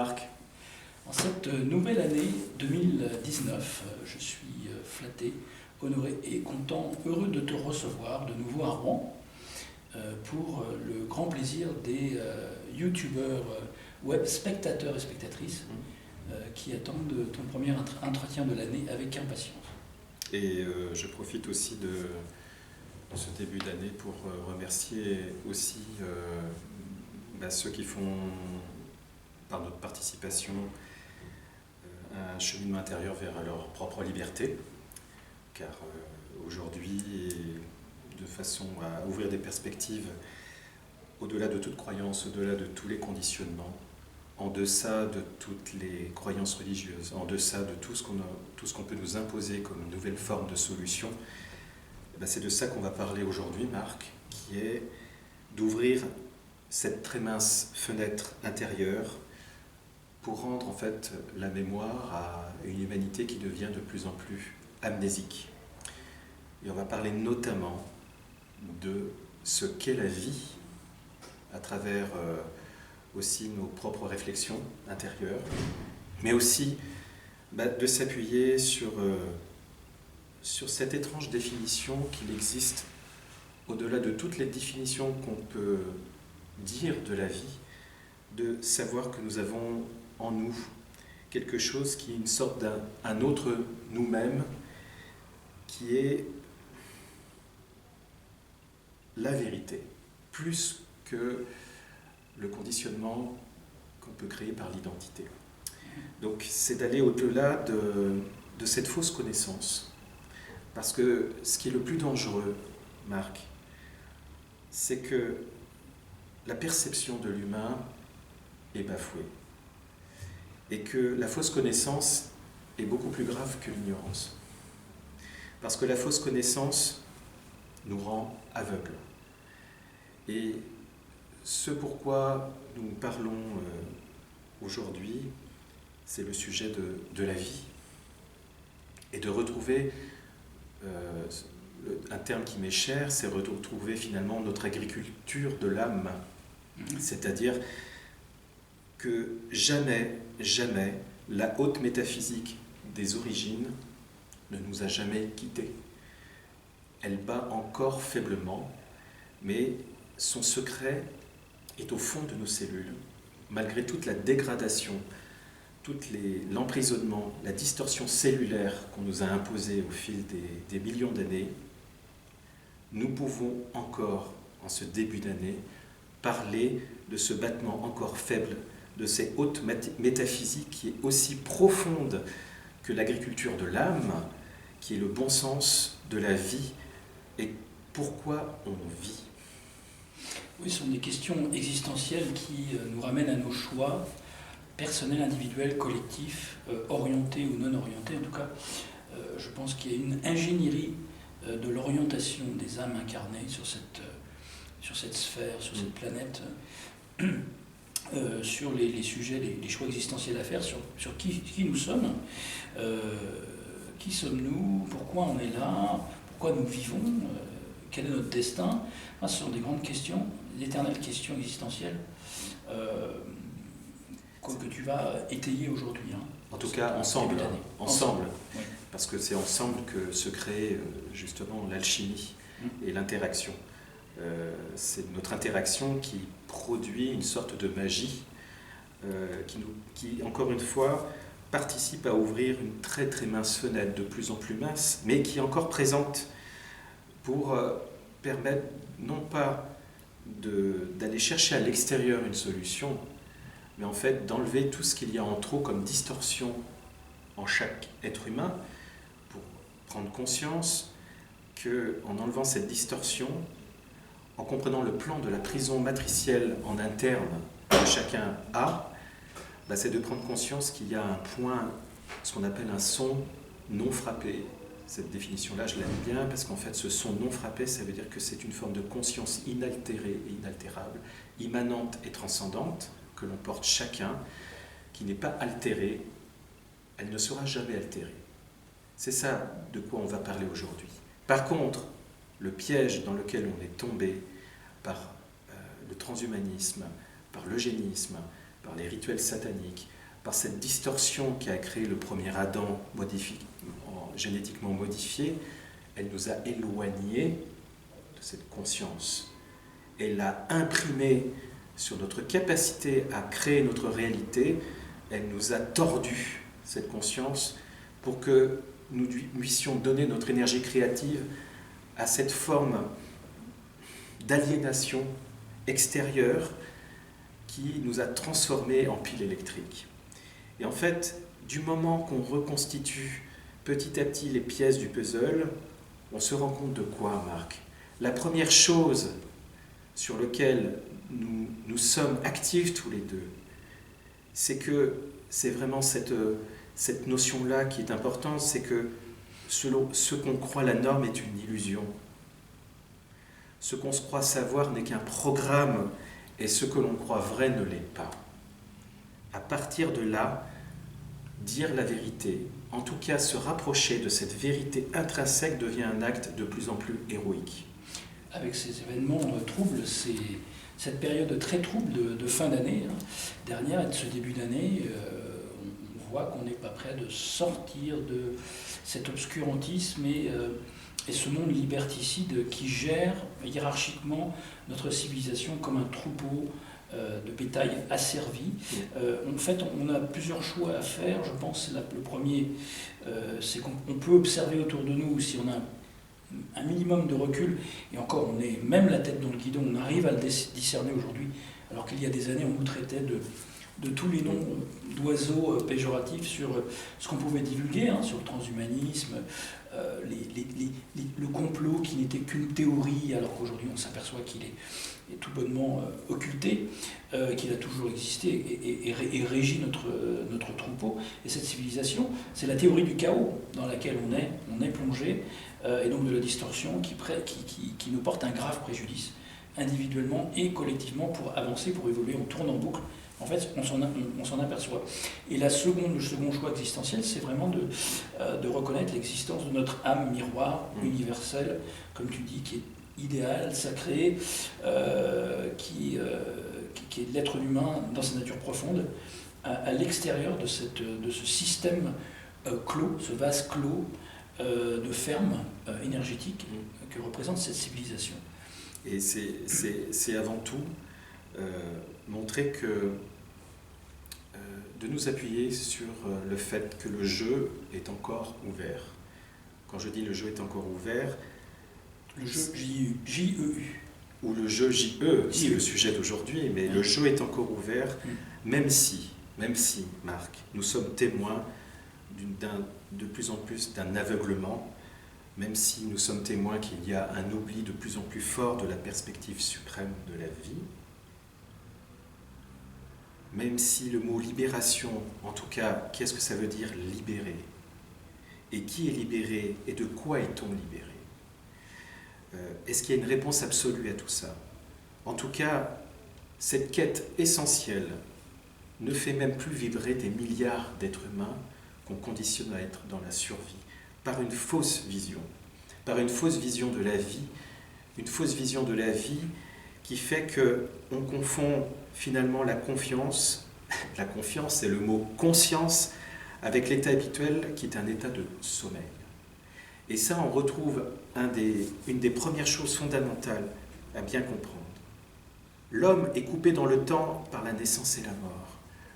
Marc. En cette nouvelle année 2019, je suis flatté, honoré et content, heureux de te recevoir de nouveau à Rouen pour le grand plaisir des youtubeurs, web spectateurs et spectatrices qui attendent ton premier entretien de l'année avec impatience. Et je profite aussi de ce début d'année pour remercier aussi ceux qui font, par notre participation, un cheminement intérieur vers leur propre liberté, car aujourd'hui, de façon à ouvrir des perspectives au-delà de toute croyance, au-delà de tous les conditionnements, en deçà de toutes les croyances religieuses, en deçà de tout ce qu'on peut nous imposer comme une nouvelle forme de solution, c'est de ça qu'on va parler aujourd'hui, Marc, qui est d'ouvrir cette très mince fenêtre intérieure pour rendre en fait la mémoire à une humanité qui devient de plus en plus amnésique. Et on va parler notamment de ce qu'est la vie à travers aussi nos propres réflexions intérieures, mais aussi de s'appuyer sur cette étrange définition qu'il existe au-delà de toutes les définitions qu'on peut dire de la vie, de savoir que nous avons en nous quelque chose qui est une sorte d'un autre nous-mêmes, qui est la vérité, plus que le conditionnement qu'on peut créer par l'identité. Donc c'est d'aller au-delà de cette fausse connaissance. Parce que ce qui est le plus dangereux, Marc, c'est que la perception de l'humain est bafouée. Et que la fausse connaissance est beaucoup plus grave que l'ignorance. Parce que la fausse connaissance nous rend aveugles. Et ce pourquoi nous parlons aujourd'hui, c'est le sujet de la vie. Et de retrouver, un terme qui m'est cher, c'est retrouver finalement notre agriculture de l'âme. C'est-à-dire que jamais, jamais, la haute métaphysique des origines ne nous a jamais quittés. Elle bat encore faiblement, mais son secret est au fond de nos cellules, malgré toute la dégradation, l'emprisonnement, la distorsion cellulaire qu'on nous a imposée au fil des millions d'années. Nous pouvons encore, en ce début d'année, parler de ce battement encore faible, de ces hautes métaphysiques qui est aussi profonde que l'agriculture de l'âme, qui est le bon sens de la vie et pourquoi on vit. Oui, ce sont des questions existentielles qui nous ramènent à nos choix personnels, individuels, collectifs, orientés ou non orientés. En tout cas, je pense qu'il y a une ingénierie de l'orientation des âmes incarnées sur cette sphère, sur cette planète, sur les sujets, les choix existentiels à faire, sur qui nous sommes, qui sommes-nous, pourquoi on est là, pourquoi nous vivons, quel est notre destin. Ce sont des grandes questions, des éternelles questions existentielles que tu vas étayer aujourd'hui. En tout cas, ensemble. Oui. Parce que c'est ensemble que se crée justement l'alchimie et l'interaction. C'est notre interaction qui produit une sorte de magie qui, encore une fois, participe à ouvrir une très très mince fenêtre, de plus en plus mince, mais qui est encore présente pour permettre non pas d'aller chercher à l'extérieur une solution, mais en fait d'enlever tout ce qu'il y a en trop comme distorsion en chaque être humain, pour prendre conscience qu'en enlevant cette distorsion, en comprenant le plan de la prison matricielle en interne que chacun a, c'est de prendre conscience qu'il y a un point, ce qu'on appelle un son non frappé. Cette définition-là, je l'aime bien, parce qu'en fait, ce son non frappé, ça veut dire que c'est une forme de conscience inaltérée et inaltérable, immanente et transcendante, que l'on porte chacun, qui n'est pas altérée, elle ne sera jamais altérée. C'est ça de quoi on va parler aujourd'hui. Par contre, le piège dans lequel on est tombé par le transhumanisme, par l'eugénisme, par les rituels sataniques, par cette distorsion qui a créé le premier Adam génétiquement modifié, elle nous a éloignés de cette conscience. Elle l'a imprimée sur notre capacité à créer notre réalité. Elle nous a tordu cette conscience pour que nous puissions donner notre énergie créative à cette forme d'aliénation extérieure qui nous a transformés en pile électrique. Et en fait, du moment qu'on reconstitue petit à petit les pièces du puzzle, on se rend compte de quoi, Marc? La première chose sur laquelle nous sommes actifs tous les deux, c'est que c'est vraiment cette notion-là qui est importante, c'est que ce qu'on croit la norme est une illusion. Ce qu'on se croit savoir n'est qu'un programme, et ce que l'on croit vrai ne l'est pas. À partir de là, dire la vérité, en tout cas se rapprocher de cette vérité intrinsèque, devient un acte de plus en plus héroïque. Avec ces événements troubles, cette période très trouble de fin d'année dernière et de ce début d'année, on voit qu'on n'est pas prêt de sortir de cet obscurantisme et ce monde liberticide qui gère hiérarchiquement notre civilisation comme un troupeau de bétail asservi. En fait, on a plusieurs choix à faire. Je pense que le premier, c'est qu'on peut observer autour de nous, si on a un minimum de recul, et encore, on est même la tête dans le guidon, on arrive à le discerner aujourd'hui, alors qu'il y a des années, on nous traitait de tous les noms d'oiseaux péjoratifs sur ce qu'on pouvait divulguer, sur le transhumanisme, le complot qui n'était qu'une théorie, alors qu'aujourd'hui on s'aperçoit qu'il est tout bonnement occulté, qu'il a toujours existé et régit notre troupeau. Et cette civilisation, c'est la théorie du chaos dans laquelle on est plongé, et donc de la distorsion qui nous porte un grave préjudice, individuellement et collectivement, pour avancer, pour évoluer. On tourne en boucle. En fait, on s'en aperçoit. Et le second choix existentiel, c'est vraiment de reconnaître l'existence de notre âme miroir universelle, comme tu dis, qui est idéale, sacrée, qui est l'être humain dans sa nature profonde, à l'extérieur de ce système clos, ce vase clos de ferme énergétique que représente cette civilisation. Et c'est avant tout montrer que de nous appuyer sur le fait que le jeu est encore ouvert. Quand je dis le jeu est encore ouvert, le jeu J-E-U. Ou le jeu J-E, c'est le sujet d'aujourd'hui, mais le jeu est encore ouvert, même si, Marc, nous sommes témoins de plus en plus d'un aveuglement, même si nous sommes témoins qu'il y a un oubli de plus en plus fort de la perspective suprême de la vie, même si le mot libération, en tout cas, qu'est-ce que ça veut dire libérer? Et qui est libéré? Et de quoi est-on libéré? Est-ce qu'il y a une réponse absolue à tout ça? En tout cas, cette quête essentielle ne fait même plus vibrer des milliards d'êtres humains qu'on conditionne à être dans la survie, par une fausse vision de la vie, une fausse vision de la vie qui fait qu'on confond finalement la confiance c'est le mot conscience, avec l'état habituel qui est un état de sommeil. Et ça, on retrouve une des premières choses fondamentales à bien comprendre. L'homme est coupé dans le temps par la naissance et la mort.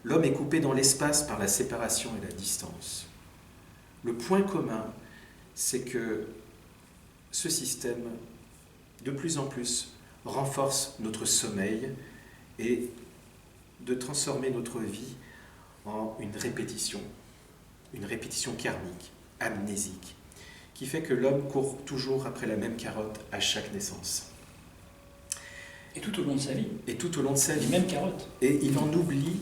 L'homme est coupé dans l'espace par la séparation et la distance. Le point commun, c'est que ce système, de plus en plus, renforce notre sommeil et de transformer notre vie en une répétition karmique, amnésique, qui fait que l'homme court toujours après la même carotte à chaque naissance. Et tout au long de sa vie. Les mêmes carottes. Et il en oublie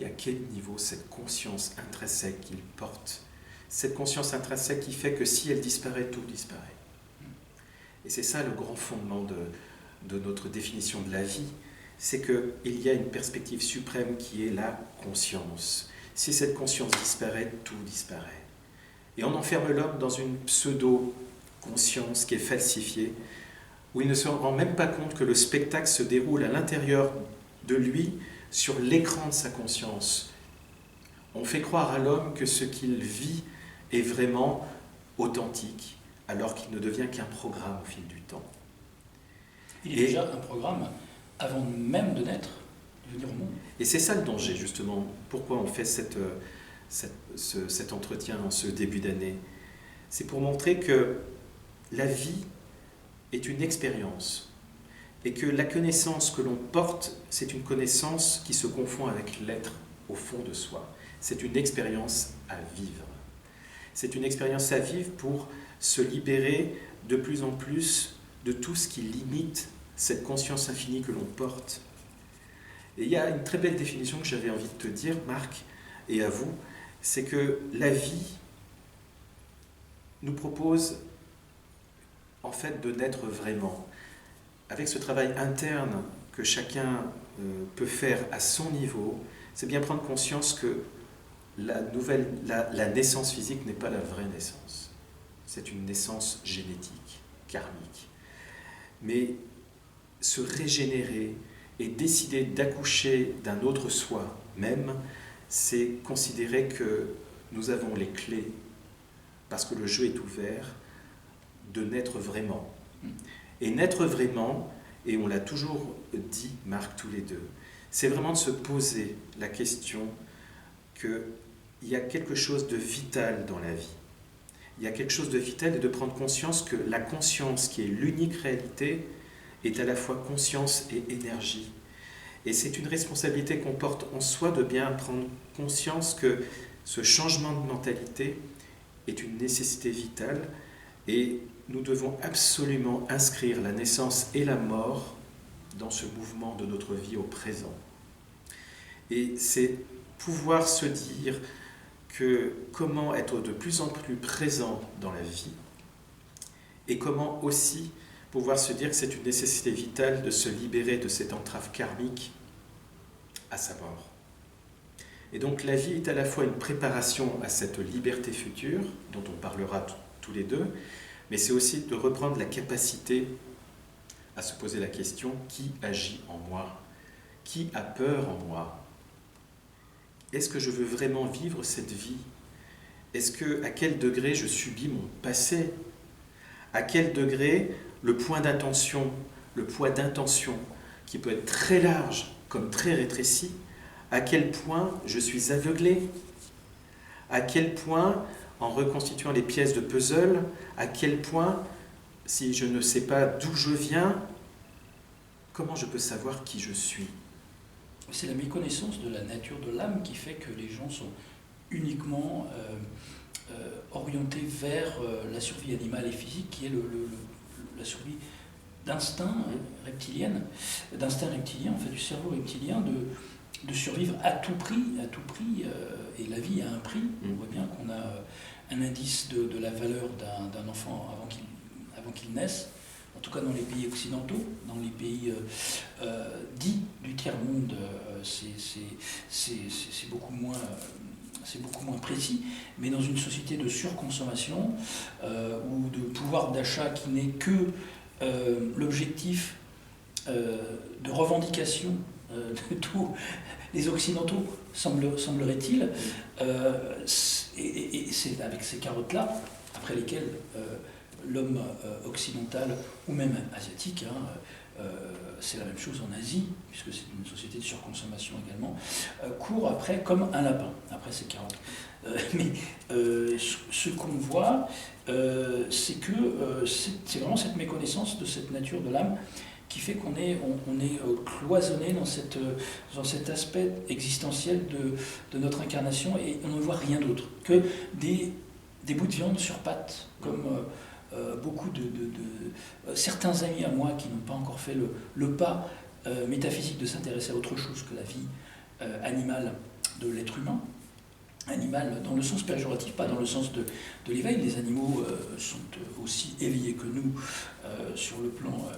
à quel niveau cette conscience intrinsèque qu'il porte. Cette conscience intrinsèque qui fait que si elle disparaît, tout disparaît. Et c'est ça le grand fondement de notre définition de la vie, c'est qu'il y a une perspective suprême qui est la conscience. Si cette conscience disparaît, tout disparaît. Et on enferme l'homme dans une pseudo-conscience qui est falsifiée, où il ne se rend même pas compte que le spectacle se déroule à l'intérieur de lui sur l'écran de sa conscience. On fait croire à l'homme que ce qu'il vit est vraiment authentique, alors qu'il ne devient qu'un programme au fil du temps. Il est déjà un programme avant même de naître, de venir au monde. Et c'est ça le danger, justement. Pourquoi on fait cet entretien en ce début d'année? C'est pour montrer que la vie est une expérience et que la connaissance que l'on porte, c'est une connaissance qui se confond avec l'être au fond de soi. C'est une expérience à vivre. C'est une expérience à vivre pour se libérer de plus en plus de tout ce qui limite cette conscience infinie que l'on porte. Et il y a une très belle définition que j'avais envie de te dire, Marc, et à vous, c'est que la vie nous propose en fait de naître vraiment. Avec ce travail interne que chacun peut faire à son niveau, c'est bien prendre conscience que la naissance physique n'est pas la vraie naissance. C'est une naissance génétique, karmique. Mais se régénérer et décider d'accoucher d'un autre soi même, c'est considérer que nous avons les clés, parce que le jeu est ouvert, de naître vraiment. Et naître vraiment, et on l'a toujours dit, Marc, tous les deux, c'est vraiment de se poser la question qu'il y a quelque chose de vital dans la vie. Il y a quelque chose de vital et de prendre conscience que la conscience, qui est l'unique réalité, est à la fois conscience et énergie. Et c'est une responsabilité qu'on porte en soi de bien prendre conscience que ce changement de mentalité est une nécessité vitale et nous devons absolument inscrire la naissance et la mort dans ce mouvement de notre vie au présent. Et c'est pouvoir se dire que comment être de plus en plus présent dans la vie et comment aussi pouvoir se dire que c'est une nécessité vitale de se libérer de cette entrave karmique à sa mort. Et donc la vie est à la fois une préparation à cette liberté future, dont on parlera tous les deux, mais c'est aussi de reprendre la capacité à se poser la question: qui agit en moi? Qui a peur en moi? Est-ce que je veux vraiment vivre cette vie? À quel degré je subis mon passé? À quel degré le poids d'intention, qui peut être très large comme très rétréci, à quel point je suis aveuglé? À quel point, en reconstituant les pièces de puzzle, à quel point, si je ne sais pas d'où je viens, comment je peux savoir qui je suis? C'est la méconnaissance de la nature de l'âme qui fait que les gens sont uniquement orientés vers la survie animale et physique, qui est la survie d'instinct reptilien, en fait, du cerveau reptilien, de survivre à tout prix, et la vie a un prix. On voit bien qu'on a un indice de la valeur d'un enfant avant qu'il naisse, en tout cas dans les pays occidentaux, dans les pays dits du tiers-monde, c'est beaucoup moins précis, mais dans une société de surconsommation ou de pouvoir d'achat qui n'est que l'objectif de revendication de tous les Occidentaux, semblerait-il, et c'est avec ces carottes-là, après lesquelles l'homme occidental, ou même asiatique, c'est la même chose en Asie, puisque c'est une société de surconsommation également, court après comme un lapin, après ces carottes. Mais ce qu'on voit, c'est que c'est vraiment cette méconnaissance de cette nature de l'âme qui fait qu'on est cloisonné dans cet aspect existentiel de notre incarnation, et on ne voit rien d'autre que des bouts de viande sur pattes, comme beaucoup certains amis à moi qui n'ont pas encore fait le pas métaphysique de s'intéresser à autre chose que la vie animale de l'être humain. Animal dans le sens péjoratif, pas dans le sens de l'éveil. Les animaux sont aussi éveillés que nous sur le plan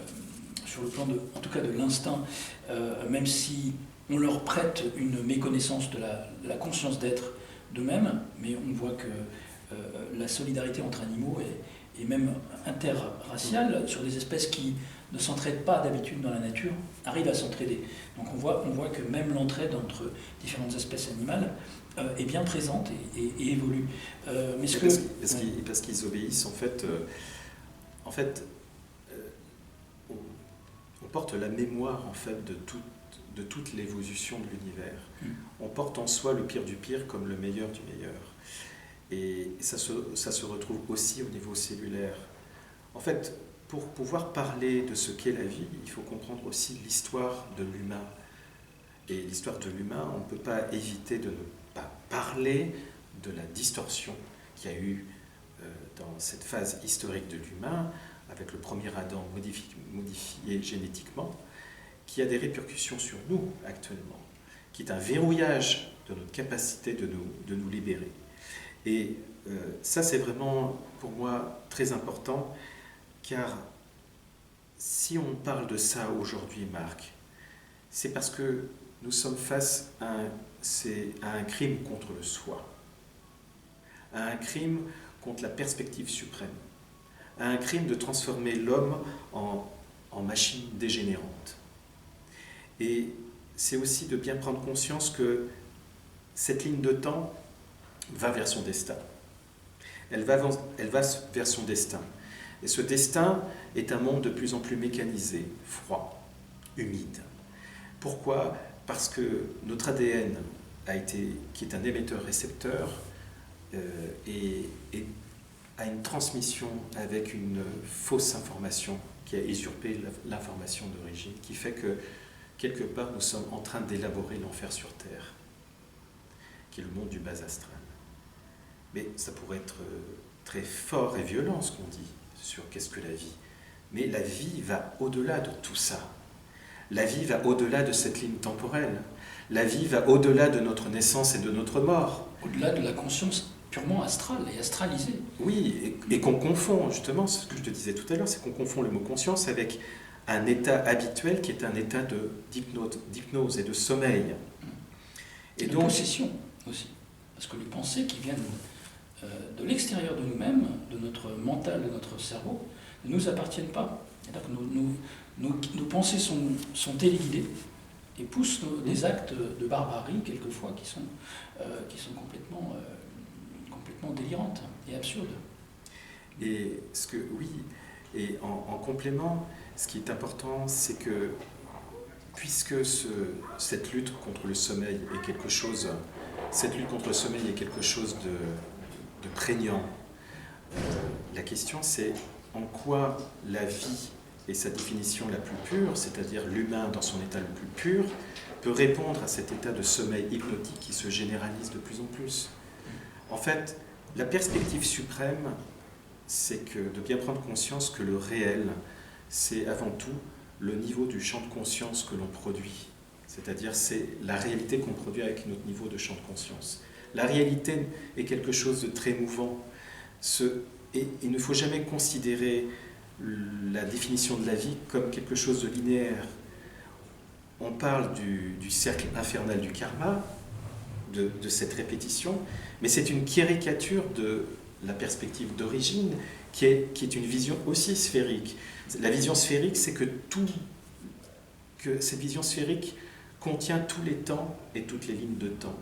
en tout cas de l'instinct, même si on leur prête une méconnaissance de la conscience d'être d'eux-mêmes, mais on voit que la solidarité entre animaux est même interraciale sur des espèces qui ne s'entraident pas d'habitude dans la nature arrivent à s'entraider. Donc on voit que même l'entraide entre différentes espèces animales est bien présente et évolue. Mais parce qu'ils obéissent, en fait, on porte la mémoire en fait de toute l'évolution de l'univers. On porte en soi le pire du pire comme le meilleur du meilleur. Et ça se retrouve aussi au niveau cellulaire. En fait, pour pouvoir parler de ce qu'est la vie, il faut comprendre aussi l'histoire de l'humain. Et l'histoire de l'humain, on ne peut pas éviter de ne pas parler de la distorsion qu'il y a eu dans cette phase historique de l'humain, avec le premier Adam modifié génétiquement, qui a des répercussions sur nous actuellement, qui est un verrouillage de notre capacité de nous libérer. Et ça, c'est vraiment, pour moi, très important, car si on parle de ça aujourd'hui, Marc, c'est parce que nous sommes face à un crime contre le soi, à un crime contre la perspective suprême, à un crime de transformer l'homme en machine dégénérante. Et c'est aussi de bien prendre conscience que cette ligne de temps va vers son destin. Elle va vers son destin. Et ce destin est un monde de plus en plus mécanisé, froid, humide. Pourquoi ? Parce que notre ADN qui est un émetteur-récepteur, a une transmission avec une fausse information qui a usurpé l'information d'origine, qui fait que quelque part nous sommes en train d'élaborer l'enfer sur Terre, qui est le monde du bas astral. Mais ça pourrait être très fort et violent ce qu'on dit sur qu'est-ce que la vie. Mais la vie va au-delà de tout ça. La vie va au-delà de cette ligne temporelle. La vie va au-delà de notre naissance et de notre mort. Au-delà de la conscience purement astrale et astralisée. Oui, et qu'on confond, justement, ce que je te disais tout à l'heure, c'est qu'on confond le mot conscience avec un état habituel qui est un état d'hypnose et de sommeil. Et de possession aussi. Parce que les pensées qui viennent de l'extérieur de nous-mêmes, de notre mental, de notre cerveau, ne nous appartiennent pas. Nos pensées sont téléguidées et poussent des actes de barbarie, quelquefois, qui sont complètement délirantes et absurdes. Et en complément, ce qui est important, c'est que, puisque cette lutte contre le sommeil est quelque chose de prégnant, la question c'est en quoi la vie et sa définition la plus pure, c'est-à-dire l'humain dans son état le plus pur, peut répondre à cet état de sommeil hypnotique qui se généralise de plus en plus. En fait, la perspective suprême, c'est de bien prendre conscience que le réel, c'est avant tout le niveau du champ de conscience que l'on produit. C'est-à-dire, c'est la réalité qu'on produit avec notre niveau de champ de conscience. La réalité est quelque chose de très mouvant. Et il ne faut jamais considérer la définition de la vie comme quelque chose de linéaire. On parle du cercle infernal du karma, de cette répétition, mais c'est une caricature de la perspective d'origine qui est une vision aussi sphérique. La vision sphérique, c'est que cette vision sphérique contient tous les temps et toutes les lignes de temps.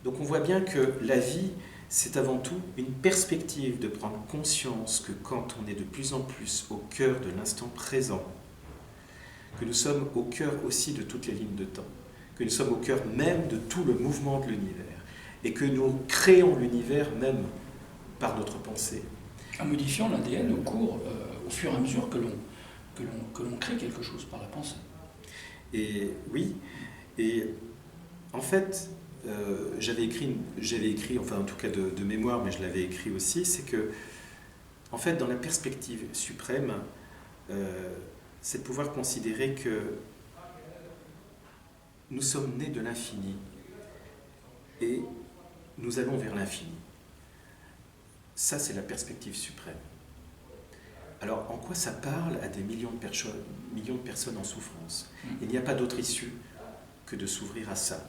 Donc on voit bien que la vie, c'est avant tout une perspective de prendre conscience que quand on est de plus en plus au cœur de l'instant présent, que nous sommes au cœur aussi de toutes les lignes de temps, que nous sommes au cœur même de tout le mouvement de l'univers, et que nous créons l'univers même par notre pensée. En modifiant l'ADN au fur et à mesure que l'on crée quelque chose par la pensée. Et oui, et en fait, j'avais écrit, enfin en tout cas de mémoire, mais je l'avais écrit aussi, c'est que, en fait, dans la perspective suprême, c'est de pouvoir considérer que nous sommes nés de l'infini et nous allons vers l'infini. Ça, c'est la perspective suprême. Alors, en quoi ça parle à des millions de personnes en souffrance ? Il n'y a pas d'autre issue que de s'ouvrir à ça.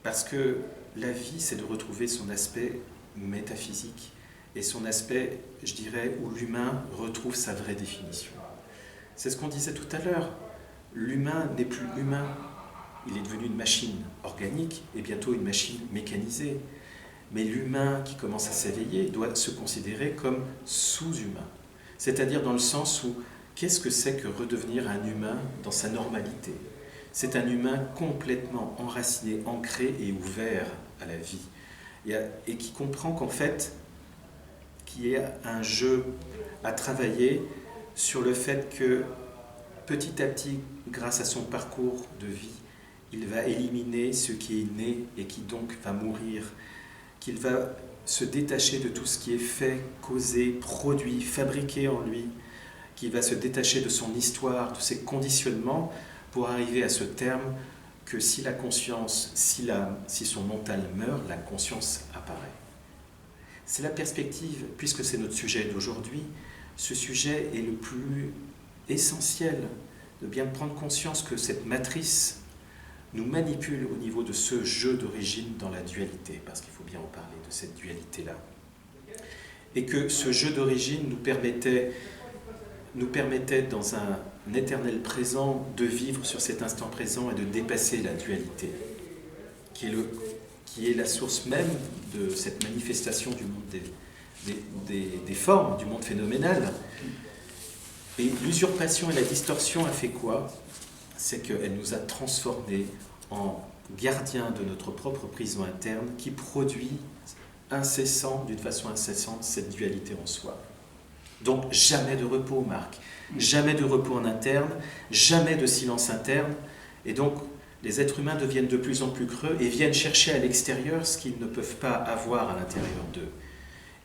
Parce que la vie, c'est de retrouver son aspect métaphysique et son aspect, je dirais, où l'humain retrouve sa vraie définition. C'est ce qu'on disait tout à l'heure. L'humain n'est plus humain. Il est devenu une machine organique et bientôt une machine mécanisée. Mais l'humain qui commence à s'éveiller doit se considérer comme sous-humain. C'est-à-dire dans le sens où, qu'est-ce que c'est que redevenir un humain dans sa normalité? C'est un humain complètement enraciné, ancré et ouvert à la vie. Et qui comprend qu'en fait, qu'il y a un jeu à travailler sur le fait que petit à petit, grâce à son parcours de vie, il va éliminer ce qui est né et qui donc va mourir, qu'il va se détacher de tout ce qui est fait, causé, produit, fabriqué en lui, qu'il va se détacher de son histoire, de ses conditionnements, pour arriver à ce terme que si la conscience, si son mental meurt, la conscience apparaît. C'est la perspective, puisque c'est notre sujet d'aujourd'hui, ce sujet est le plus essentiel, de bien prendre conscience que cette matrice nous manipule au niveau de ce jeu d'origine dans la dualité, parce qu'il faut bien en parler de cette dualité-là. Et que ce jeu d'origine nous permettait dans un éternel présent de vivre sur cet instant présent et de dépasser la dualité, qui est la source même de cette manifestation du monde des formes, du monde phénoménal. Et l'usurpation et la distorsion a fait quoi? C'est qu'elle nous a transformés en gardiens de notre propre prison interne qui produit d'une façon incessante, cette dualité en soi. Donc jamais de repos, Marc, jamais de repos en interne, jamais de silence interne. Et donc les êtres humains deviennent de plus en plus creux et viennent chercher à l'extérieur ce qu'ils ne peuvent pas avoir à l'intérieur d'eux.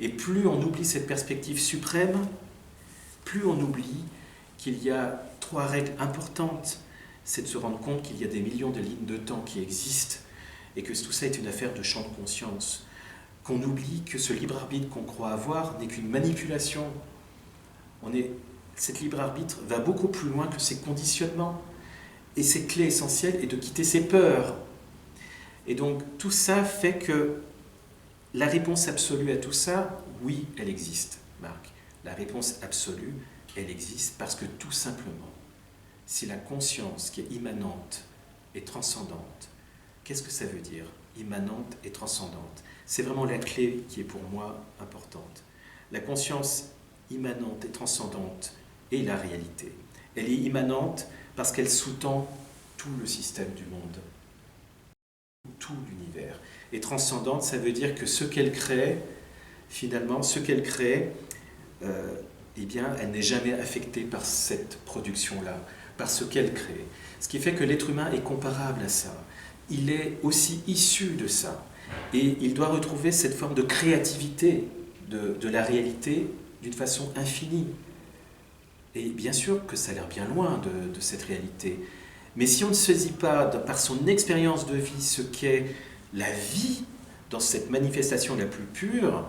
Et plus on oublie cette perspective suprême, plus on oublie qu'il y a 3 règles importantes. C'est de se rendre compte qu'il y a des millions de lignes de temps qui existent et que tout ça est une affaire de champ de conscience. Qu'on oublie que ce libre arbitre qu'on croit avoir n'est qu'une manipulation. Cet libre arbitre va beaucoup plus loin que ses conditionnements. Et ses clés essentielles est de quitter ses peurs. Et donc tout ça fait que la réponse absolue à tout ça, oui, elle existe, Marc. La réponse absolue, elle existe parce que tout simplement, si la conscience qui est immanente et transcendante, qu'est-ce que ça veut dire, immanente et transcendante? C'est vraiment la clé qui est pour moi importante. La conscience immanente et transcendante est la réalité. Elle est immanente parce qu'elle sous-tend tout le système du monde, tout l'univers. Et transcendante, ça veut dire que ce qu'elle crée, finalement, eh bien, elle n'est jamais affectée par cette production-là, par ce qu'elle crée. Ce qui fait que l'être humain est comparable à ça. Il est aussi issu de ça. Et il doit retrouver cette forme de créativité de la réalité d'une façon infinie. Et bien sûr que ça a l'air bien loin de cette réalité. Mais si on ne saisit pas, par son expérience de vie, ce qu'est la vie dans cette manifestation la plus pure,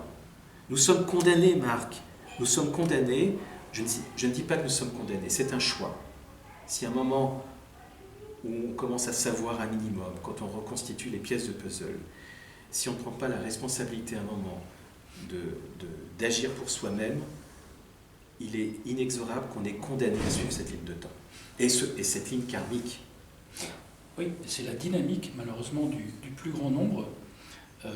nous sommes condamnés, Marc. Nous sommes condamnés. Je ne dis pas que nous sommes condamnés, c'est un choix. Si à un moment où on commence à savoir un minimum, quand on reconstitue les pièces de puzzle, si on ne prend pas la responsabilité à un moment d'agir pour soi-même, il est inexorable qu'on est condamné à suivre cette ligne de temps. Et cette ligne karmique. Oui, c'est la dynamique, malheureusement, du plus grand nombre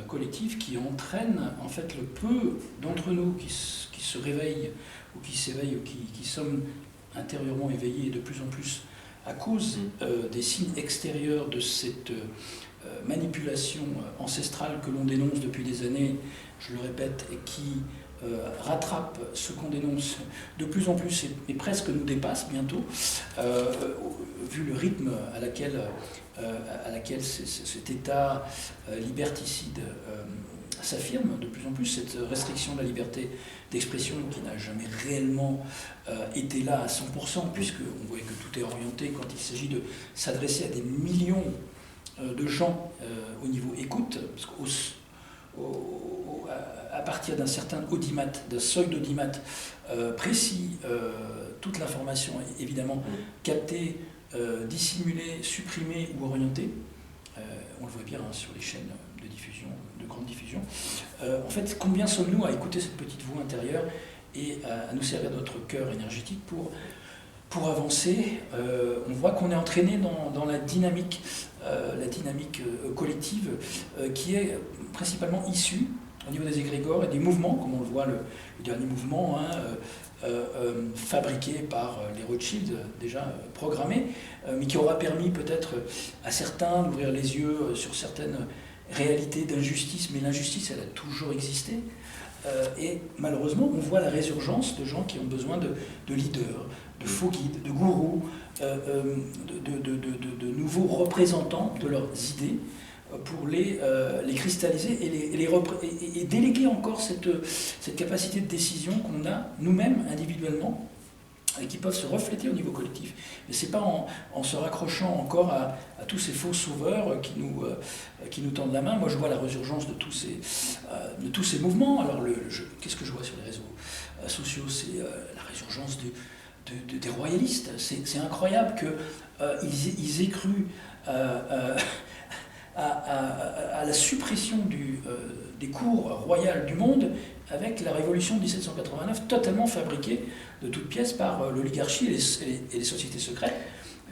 collectif qui entraîne, en fait, le peu d'entre nous qui se réveillent, ou qui s'éveillent, ou qui sommes intérieurement éveillés de plus en plus à cause des signes extérieurs de cette manipulation ancestrale que l'on dénonce depuis des années, je le répète, et qui rattrape ce qu'on dénonce de plus en plus et presque nous dépasse bientôt, vu le rythme à laquelle cet état liberticide s'affirme de plus en plus, cette restriction de la liberté d'expression qui n'a jamais réellement été là à 100%, puisqu'on voit que tout est orienté quand il s'agit de s'adresser à des millions de gens au niveau écoute, parce à partir d'un certain audimat, d'un seuil d'audimat précis, toute l'information est évidemment captée, dissimulée, supprimée ou orientée. On le voit bien sur les chaînes de diffusion, de grande diffusion. En fait, combien sommes-nous à écouter cette petite voix intérieure et à nous servir de notre cœur énergétique pour pour avancer, on voit qu'on est entraîné dans la dynamique collective qui est principalement issue au niveau des égrégores et des mouvements, comme on le voit le dernier mouvement, fabriqué par les Rothschild, déjà programmé, mais qui aura permis peut-être à certains d'ouvrir les yeux sur certaines réalités d'injustice, mais l'injustice, elle a toujours existé. Et malheureusement, on voit la résurgence de gens qui ont besoin de leaders, de faux guides, de gourous, de nouveaux représentants de leurs idées pour les cristalliser et déléguer encore cette capacité de décision qu'on a nous-mêmes individuellement et qui peuvent se refléter au niveau collectif. Mais ce n'est pas en se raccrochant encore à tous ces faux sauveurs qui nous tendent la main. Moi, je vois la résurgence de tous ces mouvements. Alors, qu'est-ce que je vois sur les réseaux sociaux? C'est la résurgence des royalistes. C'est incroyable qu'ils aient cru à la suppression des cours royales du monde avec la révolution de 1789, totalement fabriquée de toutes pièces par l'oligarchie et les sociétés secrètes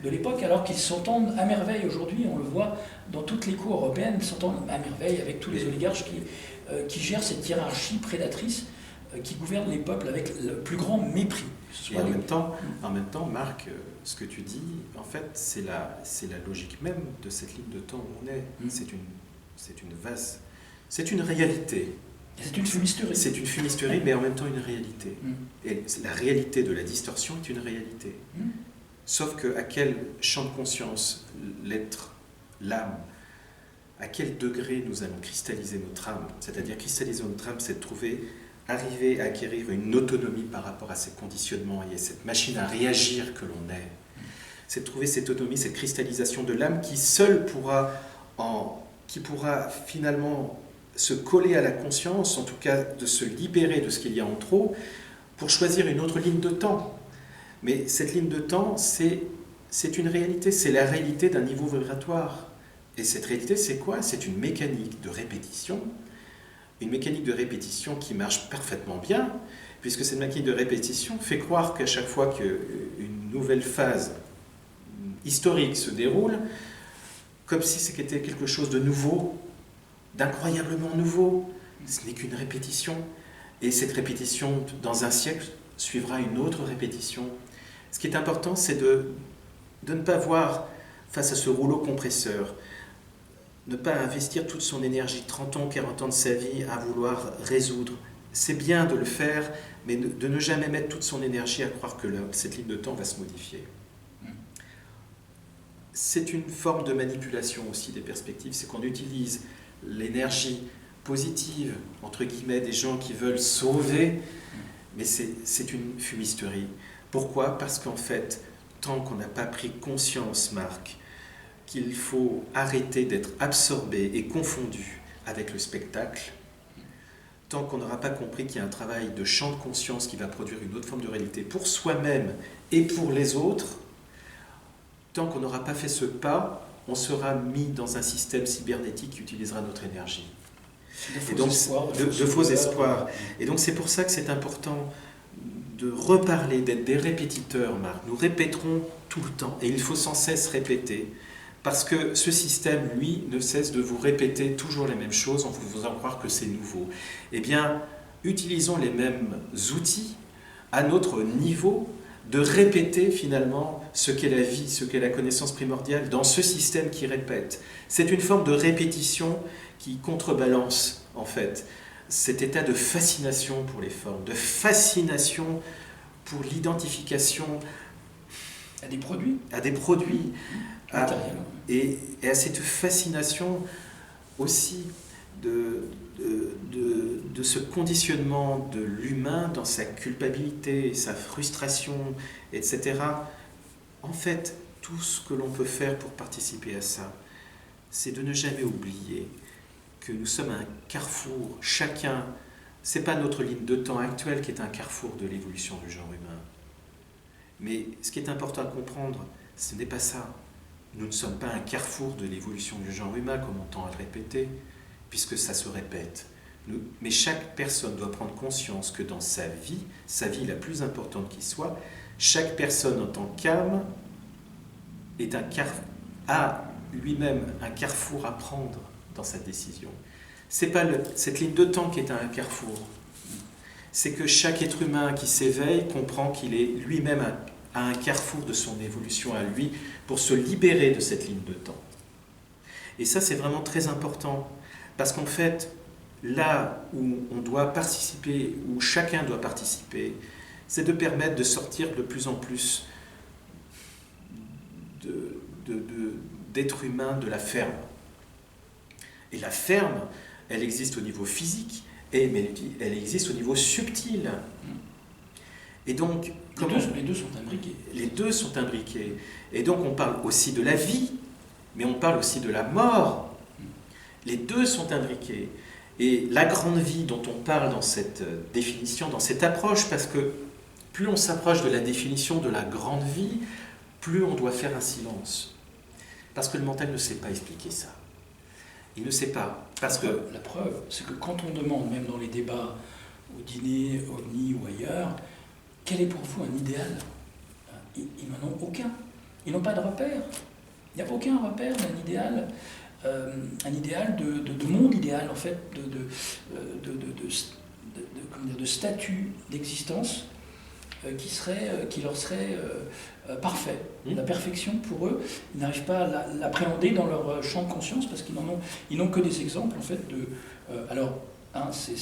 de l'époque, alors qu'ils s'entendent à merveille aujourd'hui, on le voit dans toutes les cours européennes, ils s'entendent à merveille avec tous les oligarches qui gèrent cette hiérarchie prédatrice qui gouverne les peuples avec le plus grand mépris. Et en même temps, Marc, ce que tu dis, en fait, c'est la logique même de cette ligne de temps où on est. C'est une réalité. C'est une fumisterie. C'est une fumisterie, mais en même temps une réalité. Et la réalité de la distorsion est une réalité. Sauf qu'à quel champ de conscience, l'être, l'âme, à quel degré nous allons cristalliser notre âme? C'est-à-dire cristalliser notre âme, c'est de arriver à acquérir une autonomie par rapport à ces conditionnements et à cette machine à réagir que l'on est. C'est de trouver cette autonomie, cette cristallisation de l'âme qui seule pourra finalement se coller à la conscience, en tout cas de se libérer de ce qu'il y a en trop, pour choisir une autre ligne de temps. Mais cette ligne de temps, c'est une réalité, c'est la réalité d'un niveau vibratoire. Et cette réalité, c'est quoi? C'est une mécanique de répétition. Une mécanique de répétition qui marche parfaitement bien, puisque cette mécanique de répétition fait croire qu'à chaque fois qu'une nouvelle phase historique se déroule, comme si c'était quelque chose de nouveau, d'incroyablement nouveau. Ce n'est qu'une répétition. Et cette répétition, dans un siècle, suivra une autre répétition. Ce qui est important, c'est de ne pas voir, face à ce rouleau compresseur, ne pas investir toute son énergie, 30 ans, 40 ans de sa vie, à vouloir résoudre. C'est bien de le faire, mais de ne jamais mettre toute son énergie à croire que cette ligne de temps va se modifier. C'est une forme de manipulation aussi des perspectives, c'est qu'on utilise l'énergie positive, entre guillemets, des gens qui veulent sauver, mais c'est une fumisterie. Pourquoi? Parce qu'en fait, tant qu'on n'a pas pris conscience, Marc, qu'il faut arrêter d'être absorbé et confondu avec le spectacle, tant qu'on n'aura pas compris qu'il y a un travail de champ de conscience qui va produire une autre forme de réalité pour soi-même et pour les autres, tant qu'on n'aura pas fait ce pas, on sera mis dans un système cybernétique qui utilisera notre énergie. De faux espoirs. Et donc c'est pour ça que c'est important de reparler, d'être des répétiteurs, Marc. Nous répéterons tout le temps, et il faut sans cesse répéter, parce que ce système, lui, ne cesse de vous répéter toujours les mêmes choses en vous faisant croire que c'est nouveau. Eh bien, utilisons les mêmes outils à notre niveau, de répéter finalement ce qu'est la vie, ce qu'est la connaissance primordiale dans ce système qui répète. C'est une forme de répétition qui contrebalance, en fait, cet état de fascination pour les formes, de fascination pour l'identification à des produits. Et à cette fascination aussi de ce conditionnement de l'humain dans sa culpabilité, sa frustration, etc. En fait, tout ce que l'on peut faire pour participer à ça, c'est de ne jamais oublier que nous sommes à un carrefour, chacun, ce n'est pas notre ligne de temps actuelle qui est un carrefour de l'évolution du genre humain. Mais ce qui est important à comprendre, ce n'est pas ça. Nous ne sommes pas un carrefour de l'évolution du genre humain, comme on tend à le répéter, puisque ça se répète. Mais chaque personne doit prendre conscience que dans sa vie la plus importante qui soit, Chaque personne en tant qu'âme a lui-même un carrefour à prendre dans sa décision. C'est pas cette ligne de temps qui est un carrefour. C'est que chaque être humain qui s'éveille comprend qu'il est lui-même à un carrefour de son évolution à lui pour se libérer de cette ligne de temps. Et ça, c'est vraiment très important, parce qu'en fait, là où on doit participer, où chacun doit participer, c'est de permettre de sortir de plus en plus d'êtres humains de la ferme. Et la ferme, elle existe au niveau physique, mais elle existe au niveau subtil. Et donc, les deux sont imbriqués. Les deux sont imbriqués. Et donc, on parle aussi de la vie, mais on parle aussi de la mort. Les deux sont imbriqués. Et la grande vie dont on parle dans cette définition, dans cette approche, parce que plus on s'approche de la définition de la grande vie, plus on doit faire un silence. Parce que le mental ne sait pas expliquer ça. Il ne sait pas. Parce que la preuve, c'est que quand on demande, même dans les débats, au dîner, au OVNI ou ailleurs, quel est pour vous un idéal? Ils n'en ont aucun. Ils n'ont pas de repère. Il n'y a aucun repère d'un idéal, un idéal de monde idéal, en fait, de statut d'existence qui leur serait parfait. La perfection, pour eux, ils n'arrivent pas à l'appréhender dans leur champ de conscience parce qu'ils n'ont que des exemples, en fait, de... alors, je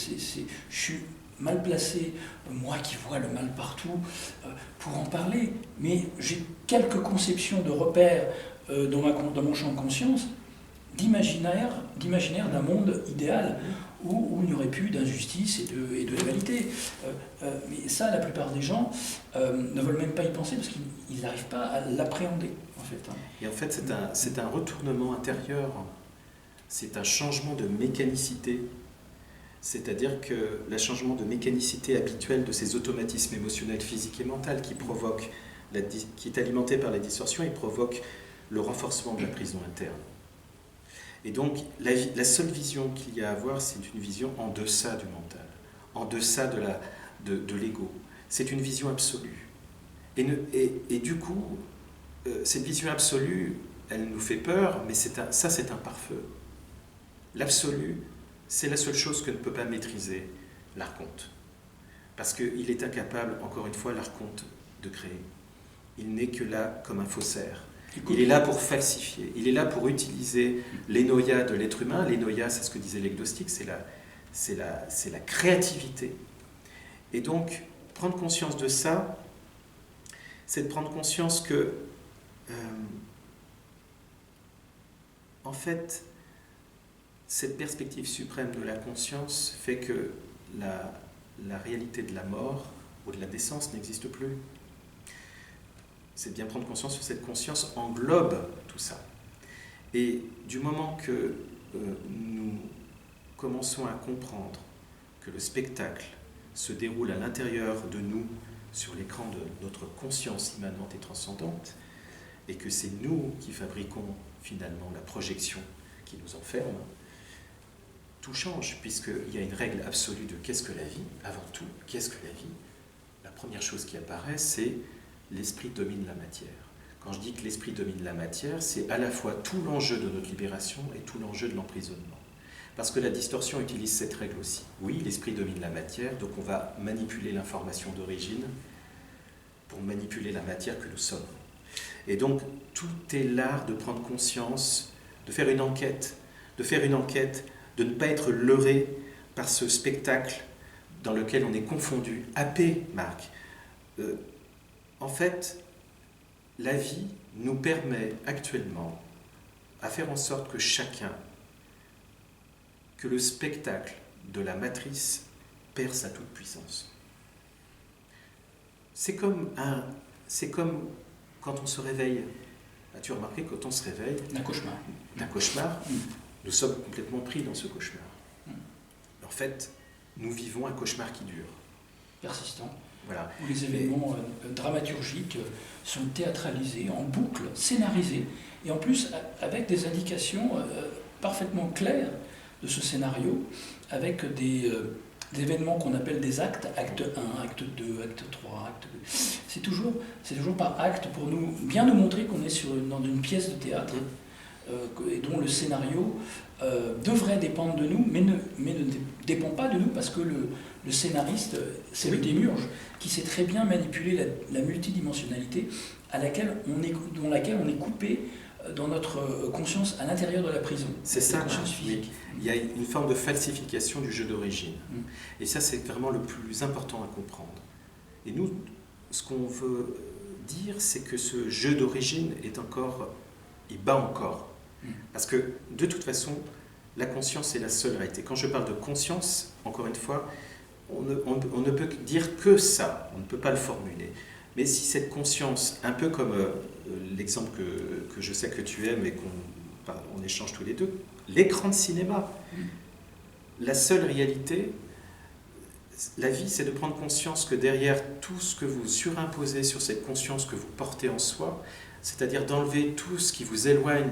suis mal placé, moi qui vois le mal partout, pour en parler, mais j'ai quelques conceptions de repères dans mon champ de conscience, d'imaginaire d'un monde idéal où il n'y aurait plus d'injustice et de rivalité. Mais ça, la plupart des gens ne veulent même pas y penser parce qu'ils n'arrivent pas à l'appréhender, en fait. Et en fait, c'est un retournement intérieur, c'est un changement de mécanicité. C'est-à-dire que le changement de mécanicité habituelle de ces automatismes émotionnels, physiques et mentaux qui est alimenté par la distorsion, il provoque le renforcement de la prison interne. Et donc, la seule vision qu'il y a à avoir, c'est une vision en deçà du mental, en deçà de l'ego. C'est une vision absolue. Et du coup, cette vision absolue, elle nous fait peur, mais c'est un pare-feu. L'absolu, c'est la seule chose que ne peut pas maîtriser l'archonte. Parce qu'il est incapable, encore une fois, l'archonte, de créer. Il n'est que là comme un faussaire. Il est là pour falsifier, il est là pour utiliser les noyas de l'être humain. Les noyas, c'est ce que disait l'agnostique, c'est la créativité. Et donc, prendre conscience de ça, c'est de prendre conscience que, en fait, cette perspective suprême de la conscience fait que la réalité de la mort ou de la naissance n'existe plus. C'est bien prendre conscience que cette conscience englobe tout ça. Et du moment que nous commençons à comprendre que le spectacle se déroule à l'intérieur de nous, sur l'écran de notre conscience immanente et transcendante, et que c'est nous qui fabriquons finalement la projection qui nous enferme, tout change, puisqu'il y a une règle absolue de qu'est-ce que la vie. Avant tout, qu'est-ce que la vie? La première chose qui apparaît, c'est l'esprit domine la matière. Quand je dis que l'esprit domine la matière, c'est à la fois tout l'enjeu de notre libération et tout l'enjeu de l'emprisonnement. Parce que la distorsion utilise cette règle aussi. Oui, l'esprit domine la matière, donc on va manipuler l'information d'origine pour manipuler la matière que nous sommes. Et donc, tout est l'art de prendre conscience, de faire une enquête, de ne pas être leurré par ce spectacle dans lequel on est confondu, happé, Marc. En fait, la vie nous permet actuellement à faire en sorte que le spectacle de la matrice perd sa toute puissance. C'est comme quand on se réveille. As-tu remarqué quand on se réveille d'un cauchemar, nous sommes complètement pris dans ce cauchemar. En fait, nous vivons un cauchemar qui dure. Persistant. Voilà. Où les événements dramaturgiques sont théâtralisés, en boucle, scénarisés, et en plus avec des indications parfaitement claires de ce scénario, avec des d'événements qu'on appelle des actes, acte 1, acte 2, acte 3, acte 2. C'est toujours par acte pour bien nous montrer qu'on est dans une pièce de théâtre et dont le scénario devrait dépendre de nous, mais ne dépend pas de nous parce que le scénariste, c'est le démiurge qui sait très bien manipuler la multidimensionnalité dans laquelle on est coupé dans notre conscience à l'intérieur de la prison. C'est ça, oui. Il y a une forme de falsification du jeu d'origine. Et ça, c'est vraiment le plus important à comprendre. Et nous, ce qu'on veut dire, c'est que ce jeu d'origine il bat encore. Parce que, de toute façon, la conscience est la seule réalité. Quand je parle de conscience, encore une fois, on ne peut dire que ça, on ne peut pas le formuler. Mais si cette conscience, un peu comme l'exemple que je sais que tu aimes et qu'on échange tous les deux, l'écran de cinéma, la seule réalité, la vie, c'est de prendre conscience que derrière tout ce que vous surimposez sur cette conscience que vous portez en soi, c'est-à-dire d'enlever tout ce qui vous éloigne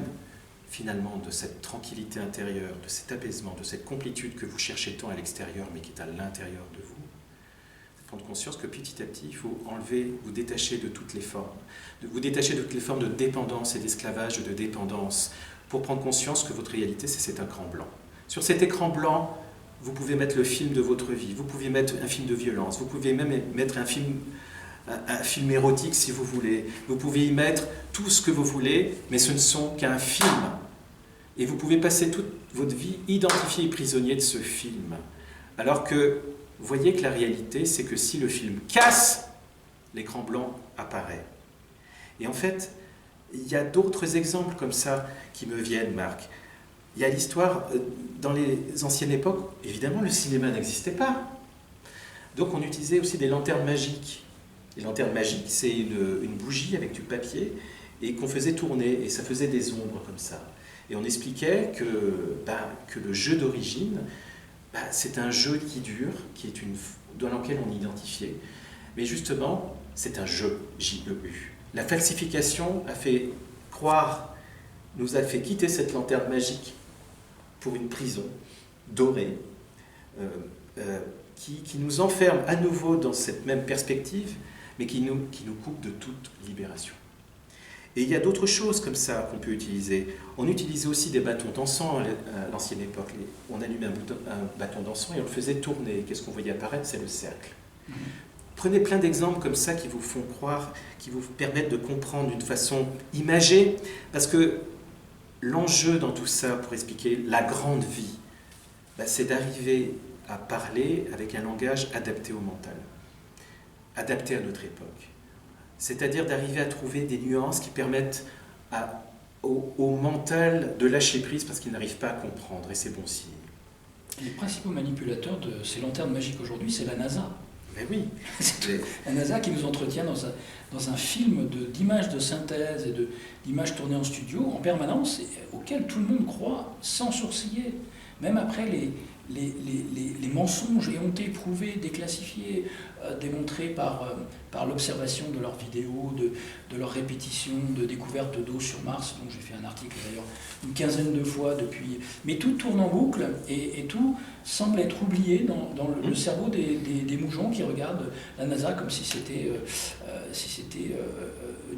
finalement de cette tranquillité intérieure, de cet apaisement, de cette complétude que vous cherchez tant à l'extérieur mais qui est à l'intérieur de vous, prendre conscience que petit à petit, il faut vous détacher de toutes les formes, vous détacher de toutes les formes de dépendance et d'esclavage, de dépendance, pour prendre conscience que votre réalité, c'est cet écran blanc. Sur cet écran blanc, vous pouvez mettre le film de votre vie, vous pouvez mettre un film de violence, vous pouvez même mettre un film érotique si vous voulez, vous pouvez y mettre tout ce que vous voulez, mais ce ne sont qu'un film. Et vous pouvez passer toute votre vie identifié et prisonnier de ce film. Alors que vous voyez que la réalité, c'est que si le film casse, l'écran blanc apparaît. Et en fait, il y a d'autres exemples comme ça qui me viennent, Marc. Il y a l'histoire, dans les anciennes époques, évidemment, le cinéma n'existait pas. Donc on utilisait aussi des lanternes magiques. Les lanternes magiques, c'est une bougie avec du papier et qu'on faisait tourner, et ça faisait des ombres comme ça. Et on expliquait que le jeu d'origine, c'est un jeu qui dure, dans lequel on est identifié. Mais justement, c'est un jeu, J-E-U. La falsification nous a fait quitter cette lanterne magique pour une prison dorée, qui nous enferme à nouveau dans cette même perspective, mais qui nous coupe de toute libération. Et il y a d'autres choses comme ça qu'on peut utiliser. On utilisait aussi des bâtons d'encens à l'ancienne époque. On allumait un bâton d'encens et on le faisait tourner. Qu'est-ce qu'on voyait apparaître? C'est le cercle. Prenez plein d'exemples comme ça qui vous font croire, qui vous permettent de comprendre d'une façon imagée, parce que l'enjeu dans tout ça, pour expliquer la grande vie, c'est d'arriver à parler avec un langage adapté au mental, adapté à notre époque. C'est-à-dire d'arriver à trouver des nuances qui permettent au mental de lâcher prise parce qu'il n'arrive pas à comprendre, et c'est bon signe. Les principaux manipulateurs de ces lanternes magiques aujourd'hui, c'est la NASA. Ben oui. C'est la NASA qui nous entretient dans un film d'images de synthèse et d'images tournées en studio en permanence, auquel tout le monde croit sans sourciller. Même après les mensonges éhontés, prouvés, déclassifiés, démontrés par l'observation de leurs vidéos, de leurs répétitions, de découvertes d'eau sur Mars, dont j'ai fait un article d'ailleurs une quinzaine de fois depuis. Mais tout tourne en boucle et tout semble être oublié dans le cerveau des mouchons qui regardent la NASA comme si c'était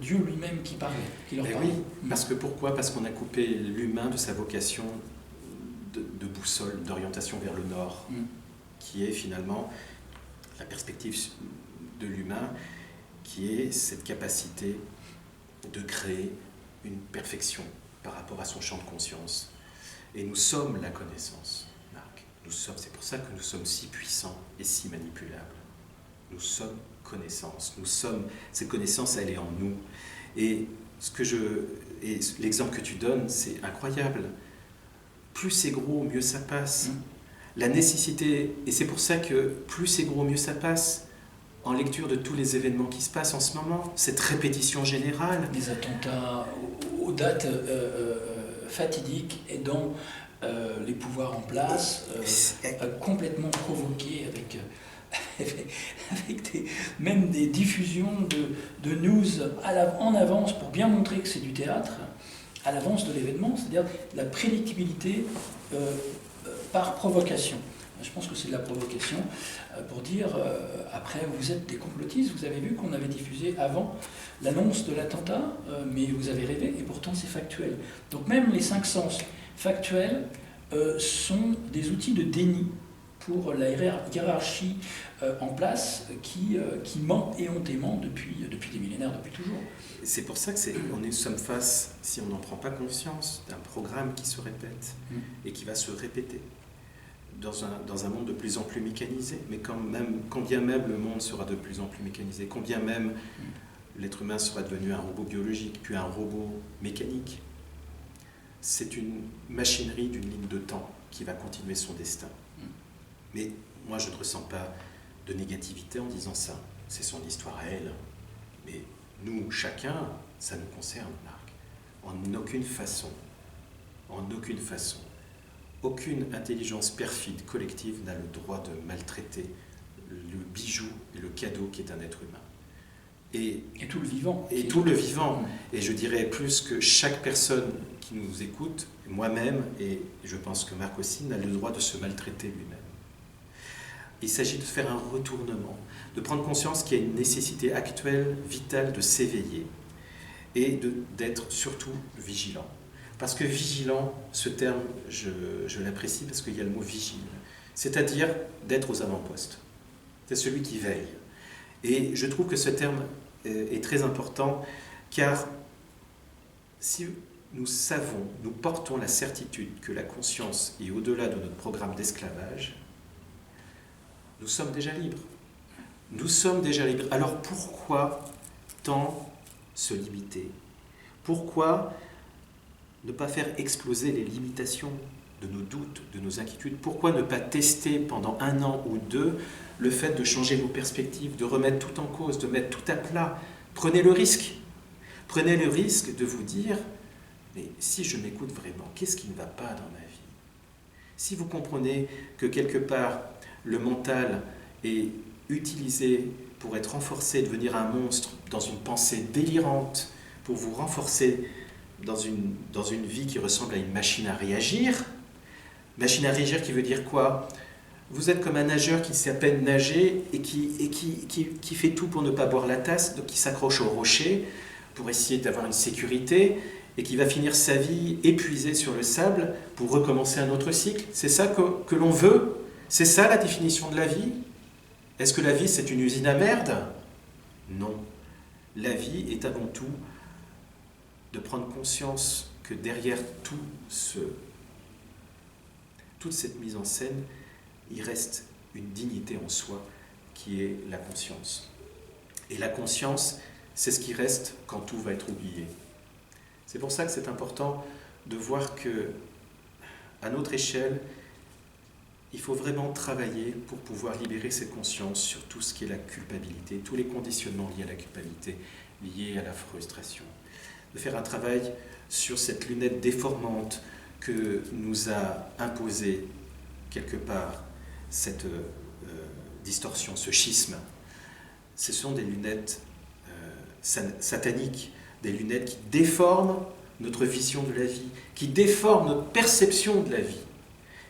Dieu lui-même qui parlait, qui leur parlait. Oui, pourquoi ? Parce qu'on a coupé l'humain de sa vocation de boussole, d'orientation vers le nord, qui est finalement la perspective de l'humain, qui est cette capacité de créer une perfection par rapport à son champ de conscience. Et nous sommes la connaissance, Marc. C'est pour ça que nous sommes si puissants et si manipulables. Nous sommes connaissance. Cette connaissance, elle est en nous. Et l'exemple que tu donnes, c'est incroyable. Plus c'est gros, mieux ça passe. La nécessité, et c'est pour ça que plus c'est gros, mieux ça passe, en lecture de tous les événements qui se passent en ce moment, cette répétition générale. Des attentats aux dates fatidiques aidant les pouvoirs en place, complètement provoqués avec même des diffusions de news en avance pour bien montrer que c'est du théâtre, à l'avance de l'événement, c'est-à-dire la prédictibilité par provocation. Je pense que c'est de la provocation pour dire, après vous êtes des complotistes, vous avez vu qu'on avait diffusé avant l'annonce de l'attentat, mais vous avez rêvé et pourtant c'est factuel. Donc même les 5 sens factuels sont des outils de déni pour la hiérarchie en place qui ment éhontément depuis des millénaires, depuis toujours. C'est pour ça que nous sommes face, si on n'en prend pas conscience, d'un programme qui se répète et qui va se répéter dans un monde de plus en plus mécanisé, mais quand bien même le monde sera de plus en plus mécanisé, quand bien même l'être humain sera devenu un robot biologique, puis un robot mécanique, c'est une machinerie d'une ligne de temps qui va continuer son destin. Mais moi, je ne ressens pas de négativité en disant ça. C'est son histoire à elle. Mais nous, chacun, ça nous concerne, Marc. En aucune façon, aucune intelligence perfide collective n'a le droit de maltraiter le bijou et le cadeau qui est un être humain. Et tout le vivant. Et tout le vivant. Et je dirais plus que chaque personne qui nous écoute, moi-même, et je pense que Marc aussi, n'a le droit de se maltraiter lui-même. Il s'agit de faire un retournement, de prendre conscience qu'il y a une nécessité actuelle, vitale, de s'éveiller et d'être surtout vigilant. Parce que vigilant, ce terme, je l'apprécie parce qu'il y a le mot vigile, c'est-à-dire d'être aux avant-postes. C'est celui qui veille. Et je trouve que ce terme est très important, car si nous savons, nous portons la certitude que la conscience est au-delà de notre programme d'esclavage, nous sommes déjà libres. Nous sommes déjà libres. Alors pourquoi tant se limiter? Pourquoi ne pas faire exploser les limitations de nos doutes, de nos inquiétudes? Pourquoi ne pas tester pendant 1 an ou 2 le fait de changer vos perspectives, de remettre tout en cause, de mettre tout à plat? Prenez le risque. Prenez le risque de vous dire, mais si je m'écoute vraiment, qu'est-ce qui ne va pas dans ma vie? Si vous comprenez que quelque part, le mental est utilisé pour être renforcé, devenir un monstre dans une pensée délirante, pour vous renforcer dans une vie qui ressemble à une machine à réagir. Machine à réagir qui veut dire quoi? Vous êtes comme un nageur qui sait à peine nager et qui fait tout pour ne pas boire la tasse, donc qui s'accroche au rocher pour essayer d'avoir une sécurité et qui va finir sa vie épuisé sur le sable pour recommencer un autre cycle. C'est ça que l'on veut? C'est ça la définition de la vie? Est-ce que la vie c'est une usine à merde? Non. La vie est avant tout de prendre conscience que derrière toute cette mise en scène, il reste une dignité en soi qui est la conscience. Et la conscience, c'est ce qui reste quand tout va être oublié. C'est pour ça que c'est important de voir que, à notre échelle, il faut vraiment travailler pour pouvoir libérer cette conscience sur tout ce qui est la culpabilité, tous les conditionnements liés à la culpabilité, liés à la frustration. De faire un travail sur cette lunette déformante que nous a imposée quelque part cette distorsion, ce schisme. Ce sont des lunettes sataniques, des lunettes qui déforment notre vision de la vie, qui déforment notre perception de la vie.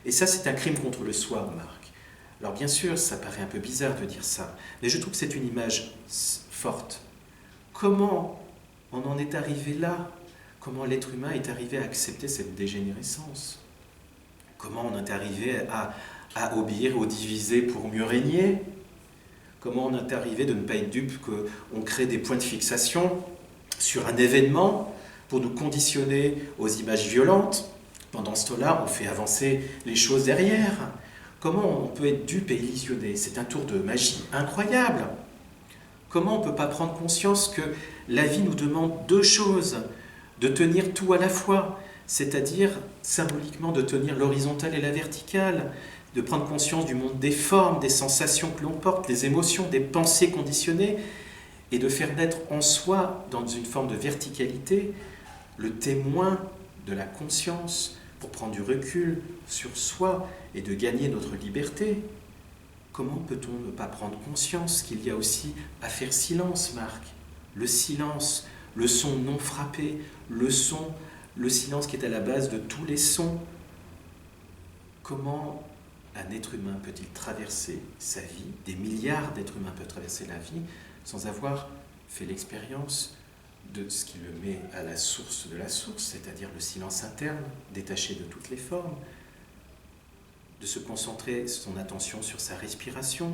Et ça, c'est un crime contre le soi, Marc. Alors bien sûr, ça paraît un peu bizarre de dire ça, mais je trouve que c'est une image forte. Comment on en est arrivé là? Comment l'être humain est arrivé à accepter cette dégénérescence? Comment on est arrivé à obéir aux divisés pour mieux régner? Comment on est arrivé de ne pas être dupe qu'on crée des points de fixation sur un événement pour nous conditionner aux images violentes? Pendant ce temps-là, on fait avancer les choses derrière. Comment on peut être dupe et illusionné? C'est un tour de magie incroyable. Comment on ne peut pas prendre conscience que la vie nous demande 2 choses, de tenir tout à la fois, c'est-à-dire symboliquement de tenir l'horizontale et la verticale, de prendre conscience du monde des formes, des sensations que l'on porte, des émotions, des pensées conditionnées, et de faire naître en soi, dans une forme de verticalité, le témoin de la conscience pour prendre du recul sur soi et de gagner notre liberté. Comment peut-on ne pas prendre conscience qu'il y a aussi à faire silence, Marc? Le silence, le son non frappé, le silence qui est à la base de tous les sons. Comment un être humain peut-il traverser sa vie, des milliards d'êtres humains peuvent traverser la vie, sans avoir fait l'expérience de ce qui le met à la source de la source, c'est-à-dire le silence interne, détaché de toutes les formes, de se concentrer son attention sur sa respiration,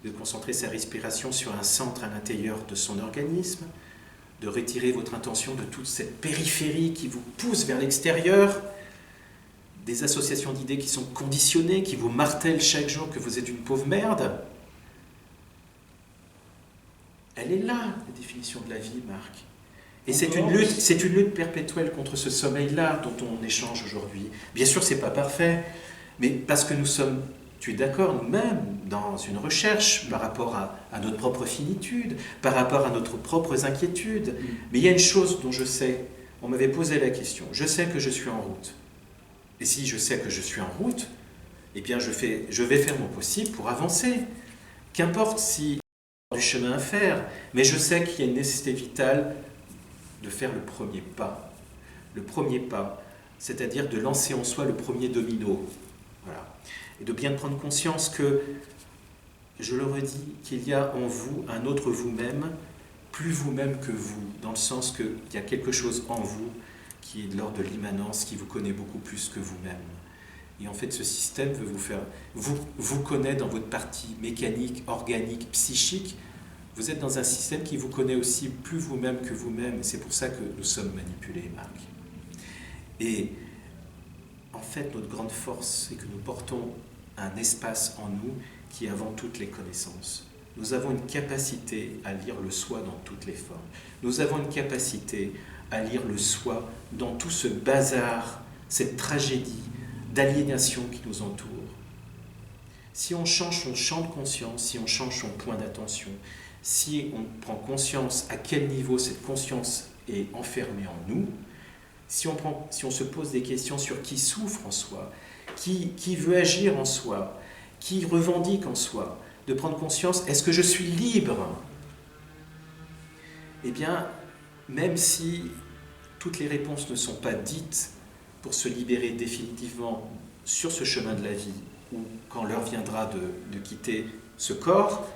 de concentrer sa respiration sur un centre à l'intérieur de son organisme, de retirer votre attention de toute cette périphérie qui vous pousse vers l'extérieur, des associations d'idées qui sont conditionnées, qui vous martèlent chaque jour que vous êtes une pauvre merde. Elle est là, la définition de la vie, Marc. Et c'est une lutte perpétuelle contre ce sommeil-là dont on échange aujourd'hui. Bien sûr, ce n'est pas parfait, mais parce que nous sommes, tu es d'accord, nous-mêmes, dans une recherche par rapport à notre propre finitude, par rapport à nos propres inquiétudes. Mais il y a une chose dont je sais, on m'avait posé la question, je sais que je suis en route. Et si je sais que je suis en route, eh bien je vais faire mon possible pour avancer. Qu'importe si il y a du chemin à faire, mais je sais qu'il y a une nécessité vitale de faire le premier pas. Le premier pas, c'est-à-dire de lancer en soi le premier domino. Voilà. Et de bien prendre conscience que, je le redis, qu'il y a en vous un autre vous-même, plus vous-même que vous, dans le sens qu'il y a quelque chose en vous qui est de l'ordre de l'immanence, qui vous connaît beaucoup plus que vous-même. Et en fait, ce système veut vous connaît dans votre partie mécanique, organique, psychique. Vous êtes dans un système qui vous connaît aussi plus vous-même que vous-même. Et c'est pour ça que nous sommes manipulés, Marc. Et en fait, notre grande force, c'est que nous portons un espace en nous qui est avant toutes les connaissances. Nous avons une capacité à lire le soi dans toutes les formes. Nous avons une capacité à lire le soi dans tout ce bazar, cette tragédie d'aliénation qui nous entoure. Si on change son champ de conscience, si on change son point d'attention, si on prend conscience à quel niveau cette conscience est enfermée en nous, si on se pose des questions sur qui souffre en soi, qui veut agir en soi, qui revendique en soi, de prendre conscience, est-ce que je suis libre? Eh bien, même si toutes les réponses ne sont pas dites pour se libérer définitivement sur ce chemin de la vie, ou quand l'heure viendra de quitter ce corps,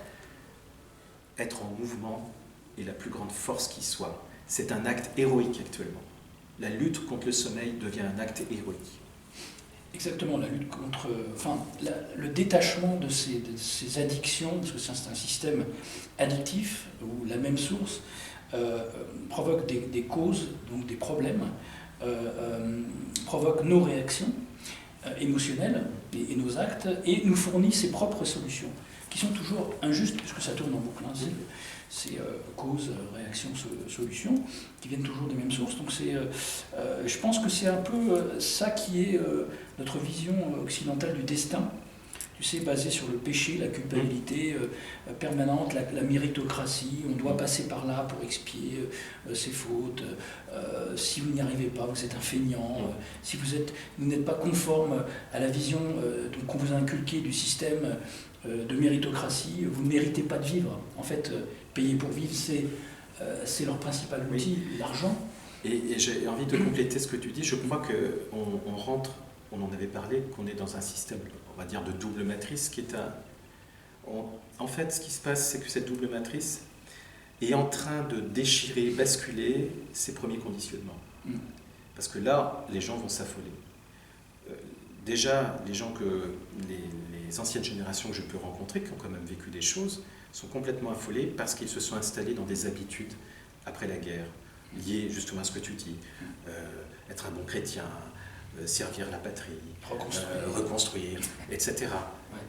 être en mouvement est la plus grande force qui soit. C'est un acte héroïque actuellement. La lutte contre le sommeil devient un acte héroïque. Exactement, la lutte contre, le détachement de ces addictions, parce que c'est un système addictif où la même source provoque des causes, donc des problèmes, provoque nos réactions émotionnelles et nos actes, et nous fournit ses propres solutions, qui sont toujours injustes, puisque ça tourne en boucle. Hein, c'est cause, réaction, solution, qui viennent toujours des mêmes sources. Donc je pense que c'est un peu ça qui est notre vision occidentale du destin, tu sais, basée sur le péché, la culpabilité permanente, la méritocratie, on doit passer par là pour expier ses fautes, si vous n'y arrivez pas, vous êtes un feignant, si vous n'êtes pas conforme à la vision qu'on vous a inculquée du système de méritocratie, vous ne méritez pas de vivre. En fait, payer pour vivre, c'est leur principal outil, l'argent. Et j'ai envie de compléter ce que tu dis. Je crois qu'on rentre, on en avait parlé, qu'on est dans un système, on va dire, de double matrice, qui est en fait, ce qui se passe, c'est que cette double matrice est en train de déchirer, basculer ses premiers conditionnements. Parce que là, les gens vont s'affoler. Déjà, les anciennes générations que je peux rencontrer, qui ont quand même vécu des choses, sont complètement affolés parce qu'ils se sont installés dans des habitudes après la guerre, liées justement à ce que tu dis, être un bon chrétien, servir la patrie, reconstruire, etc. Ouais.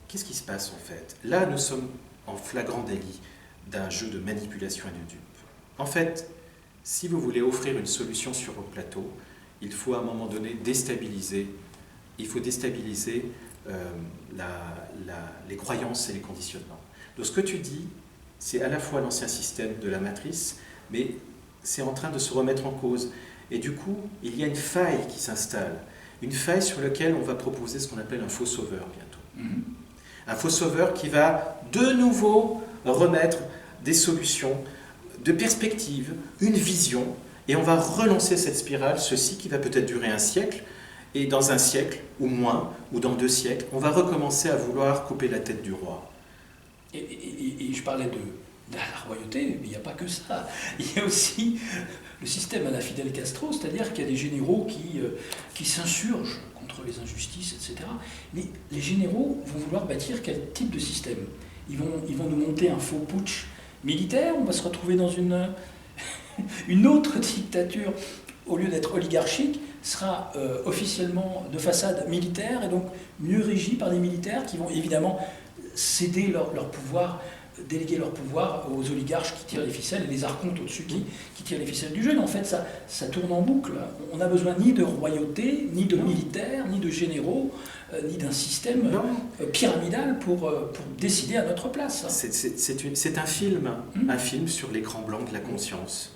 Qu'est-ce qui se passe en fait? Là, nous sommes en flagrant délit d'un jeu de manipulation et de dupe. En fait, si vous voulez offrir une solution sur votre plateau, il faut à un moment donné déstabiliser. Il faut déstabiliser les croyances et les conditionnements. Donc ce que tu dis, c'est à la fois l'ancien système de la matrice, mais c'est en train de se remettre en cause. Et du coup, il y a une faille qui s'installe, une faille sur laquelle on va proposer ce qu'on appelle un faux sauveur bientôt. Un faux sauveur qui va de nouveau remettre des solutions, de perspectives, une vision, et on va relancer cette spirale, ceci qui va peut-être durer un siècle, Et dans un siècle, ou moins, ou dans 2 siècles, on va recommencer à vouloir couper la tête du roi. Et je parlais de la royauté, mais il n'y a pas que ça. Il y a aussi le système à la Fidel Castro, c'est-à-dire qu'il y a des généraux qui s'insurgent contre les injustices, etc. Mais les généraux vont vouloir bâtir quel type de système? Ils vont nous monter un faux putsch militaire, on va se retrouver dans une autre dictature, au lieu d'être oligarchique, sera officiellement de façade militaire, et donc mieux régie par des militaires qui vont évidemment céder leur pouvoir, déléguer leur pouvoir aux oligarches qui tirent les ficelles, et les archontes au-dessus qui tirent les ficelles du jeu. Mais en fait, ça tourne en boucle. On n'a besoin ni de royauté, ni de militaires, ni de généraux, ni d'un système pyramidal pour décider à notre place. C'est un film, un film sur l'écran blanc de la conscience.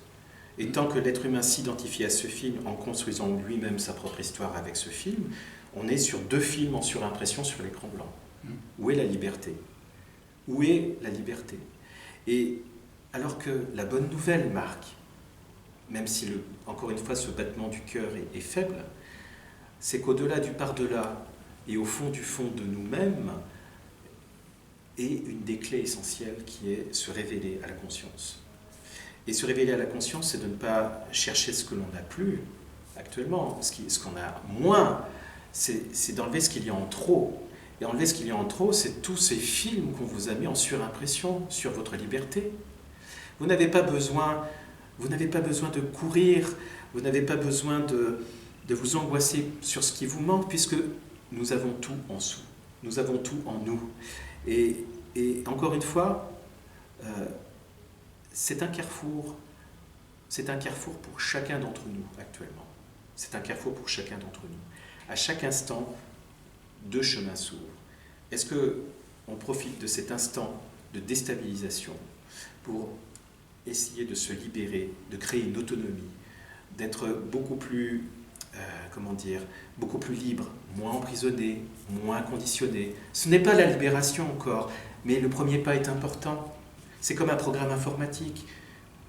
Et tant que l'être humain s'identifie à ce film en construisant lui-même sa propre histoire avec ce film, on est sur 2 films en surimpression sur l'écran blanc. Où est la liberté? Où est la liberté? Et alors que la bonne nouvelle, Marc, même si, encore une fois, ce battement du cœur est faible, c'est qu'au-delà du par-delà et au fond du fond de nous-mêmes, est une des clés essentielles qui est se révéler à la conscience. Et se révéler à la conscience, c'est de ne pas chercher ce que l'on n'a plus actuellement. Ce qu'on a moins, c'est d'enlever ce qu'il y a en trop. Et enlever ce qu'il y a en trop, c'est tous ces films qu'on vous a mis en surimpression sur votre liberté. Vous n'avez pas besoin de courir, vous n'avez pas besoin de vous angoisser sur ce qui vous manque, puisque nous avons tout en sous, nous avons tout en nous. Et encore une fois, c'est un carrefour pour chacun d'entre nous actuellement. C'est un carrefour pour chacun d'entre nous. À chaque instant, 2 chemins s'ouvrent. Est-ce qu'on profite de cet instant de déstabilisation pour essayer de se libérer, de créer une autonomie, d'être beaucoup plus, beaucoup plus libre, moins emprisonné, moins conditionné? Ce n'est pas la libération encore, mais le premier pas est important. C'est comme un programme informatique.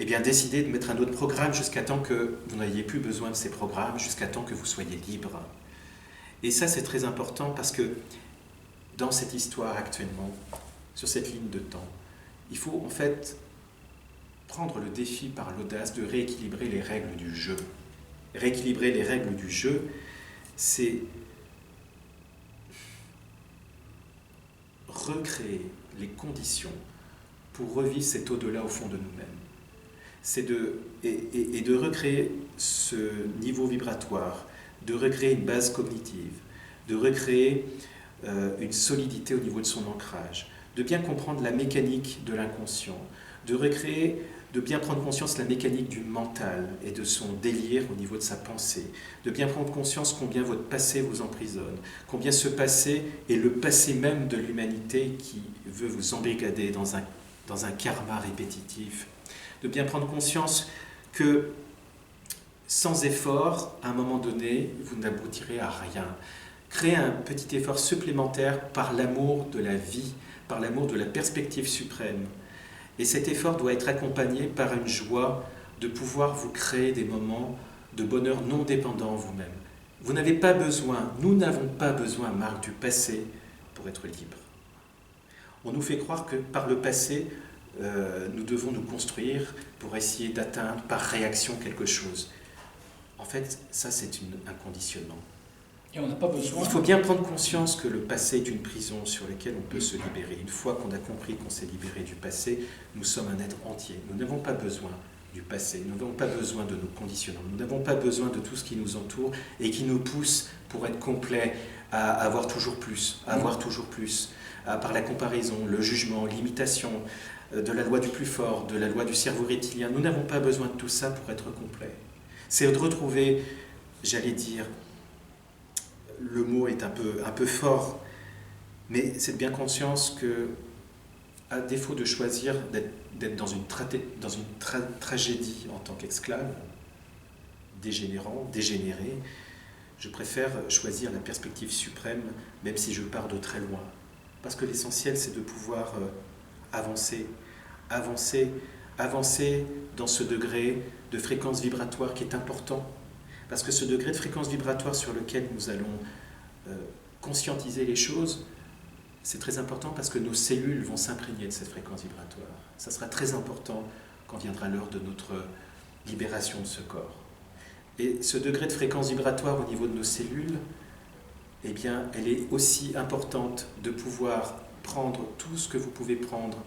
Eh bien, décidez de mettre un autre programme jusqu'à temps que vous n'ayez plus besoin de ces programmes, jusqu'à temps que vous soyez libre. Et ça, c'est très important parce que dans cette histoire actuellement, sur cette ligne de temps, il faut en fait prendre le défi par l'audace de rééquilibrer les règles du jeu. Rééquilibrer les règles du jeu, c'est recréer les conditions pour revivre cet au-delà au fond de nous-mêmes. Et de recréer ce niveau vibratoire, de recréer une base cognitive, de recréer une solidité au niveau de son ancrage, de bien comprendre la mécanique de l'inconscient, de bien prendre conscience de la mécanique du mental et de son délire au niveau de sa pensée, de bien prendre conscience combien votre passé vous emprisonne, combien ce passé est le passé même de l'humanité qui veut vous embrigader dans un karma répétitif, de bien prendre conscience que sans effort, à un moment donné, vous n'aboutirez à rien. Créer un petit effort supplémentaire par l'amour de la vie, par l'amour de la perspective suprême. Et cet effort doit être accompagné par une joie de pouvoir vous créer des moments de bonheur non dépendants vous-même. Vous n'avez pas besoin, nous n'avons pas besoin, Marc, du passé pour être libre. On nous fait croire que par le passé, nous devons nous construire pour essayer d'atteindre par réaction quelque chose. En fait, ça c'est un conditionnement. Et on n'a pas besoin... Il faut bien prendre conscience que le passé est une prison sur laquelle on peut se libérer. Une fois qu'on a compris qu'on s'est libéré du passé, nous sommes un être entier. Nous n'avons pas besoin du passé, nous n'avons pas besoin de nos conditionnements, nous n'avons pas besoin de tout ce qui nous entoure et qui nous pousse pour être complet à avoir toujours plus, par la comparaison, le jugement, l'imitation, de la loi du plus fort, de la loi du cerveau reptilien. Nous n'avons pas besoin de tout ça pour être complet. C'est de retrouver, j'allais dire, le mot est un peu fort, mais c'est de bien conscience que, à défaut de choisir d'être dans une tragédie en tant qu'esclave, dégénéré, je préfère choisir la perspective suprême, même si je pars de très loin. Parce que l'essentiel, c'est de pouvoir avancer dans ce degré de fréquence vibratoire qui est important. Parce que ce degré de fréquence vibratoire sur lequel nous allons conscientiser les choses, c'est très important parce que nos cellules vont s'imprégner de cette fréquence vibratoire. Ça sera très important quand viendra l'heure de notre libération de ce corps. Et ce degré de fréquence vibratoire au niveau de nos cellules, eh bien, elle est aussi importante de pouvoir prendre tout ce que vous pouvez prendre,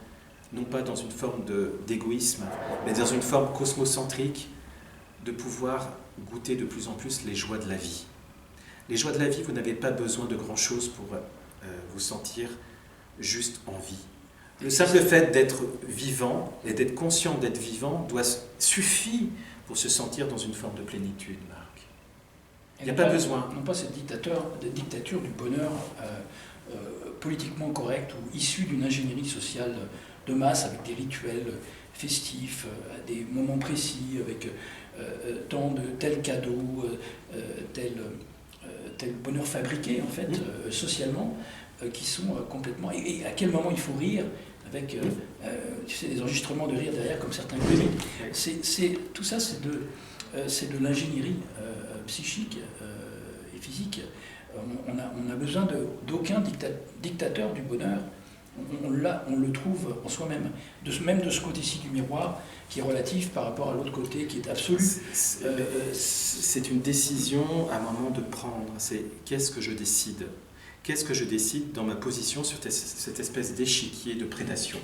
non pas dans une forme d'égoïsme, mais dans une forme cosmocentrique, de pouvoir goûter de plus en plus les joies de la vie. Les joies de la vie, vous n'avez pas besoin de grand-chose pour vous sentir juste en vie. Le simple fait d'être vivant et d'être conscient d'être vivant suffit pour se sentir dans une forme de plénitude, Marc. Il n'y a pas besoin. Non pas cette dictature du bonheur politiquement correct ou issu d'une ingénierie sociale de masse avec des rituels festifs, à des moments précis, avec tant de tels cadeaux, tel bonheur fabriqué en fait, socialement, qui sont complètement... Et à quel moment il faut rire avec tu sais, des enregistrements de rire derrière comme certains comiques. Tout ça c'est de l'ingénierie psychique et physique. On a besoin d'aucun dictateur du bonheur. On le trouve en soi-même, même de ce côté-ci du miroir qui est relatif par rapport à l'autre côté qui est absolu. C'est une décision à un moment de prendre. C'est qu'est-ce que je décide ? Qu'est-ce que je décide dans ma position sur cette espèce d'échiquier de prédation ?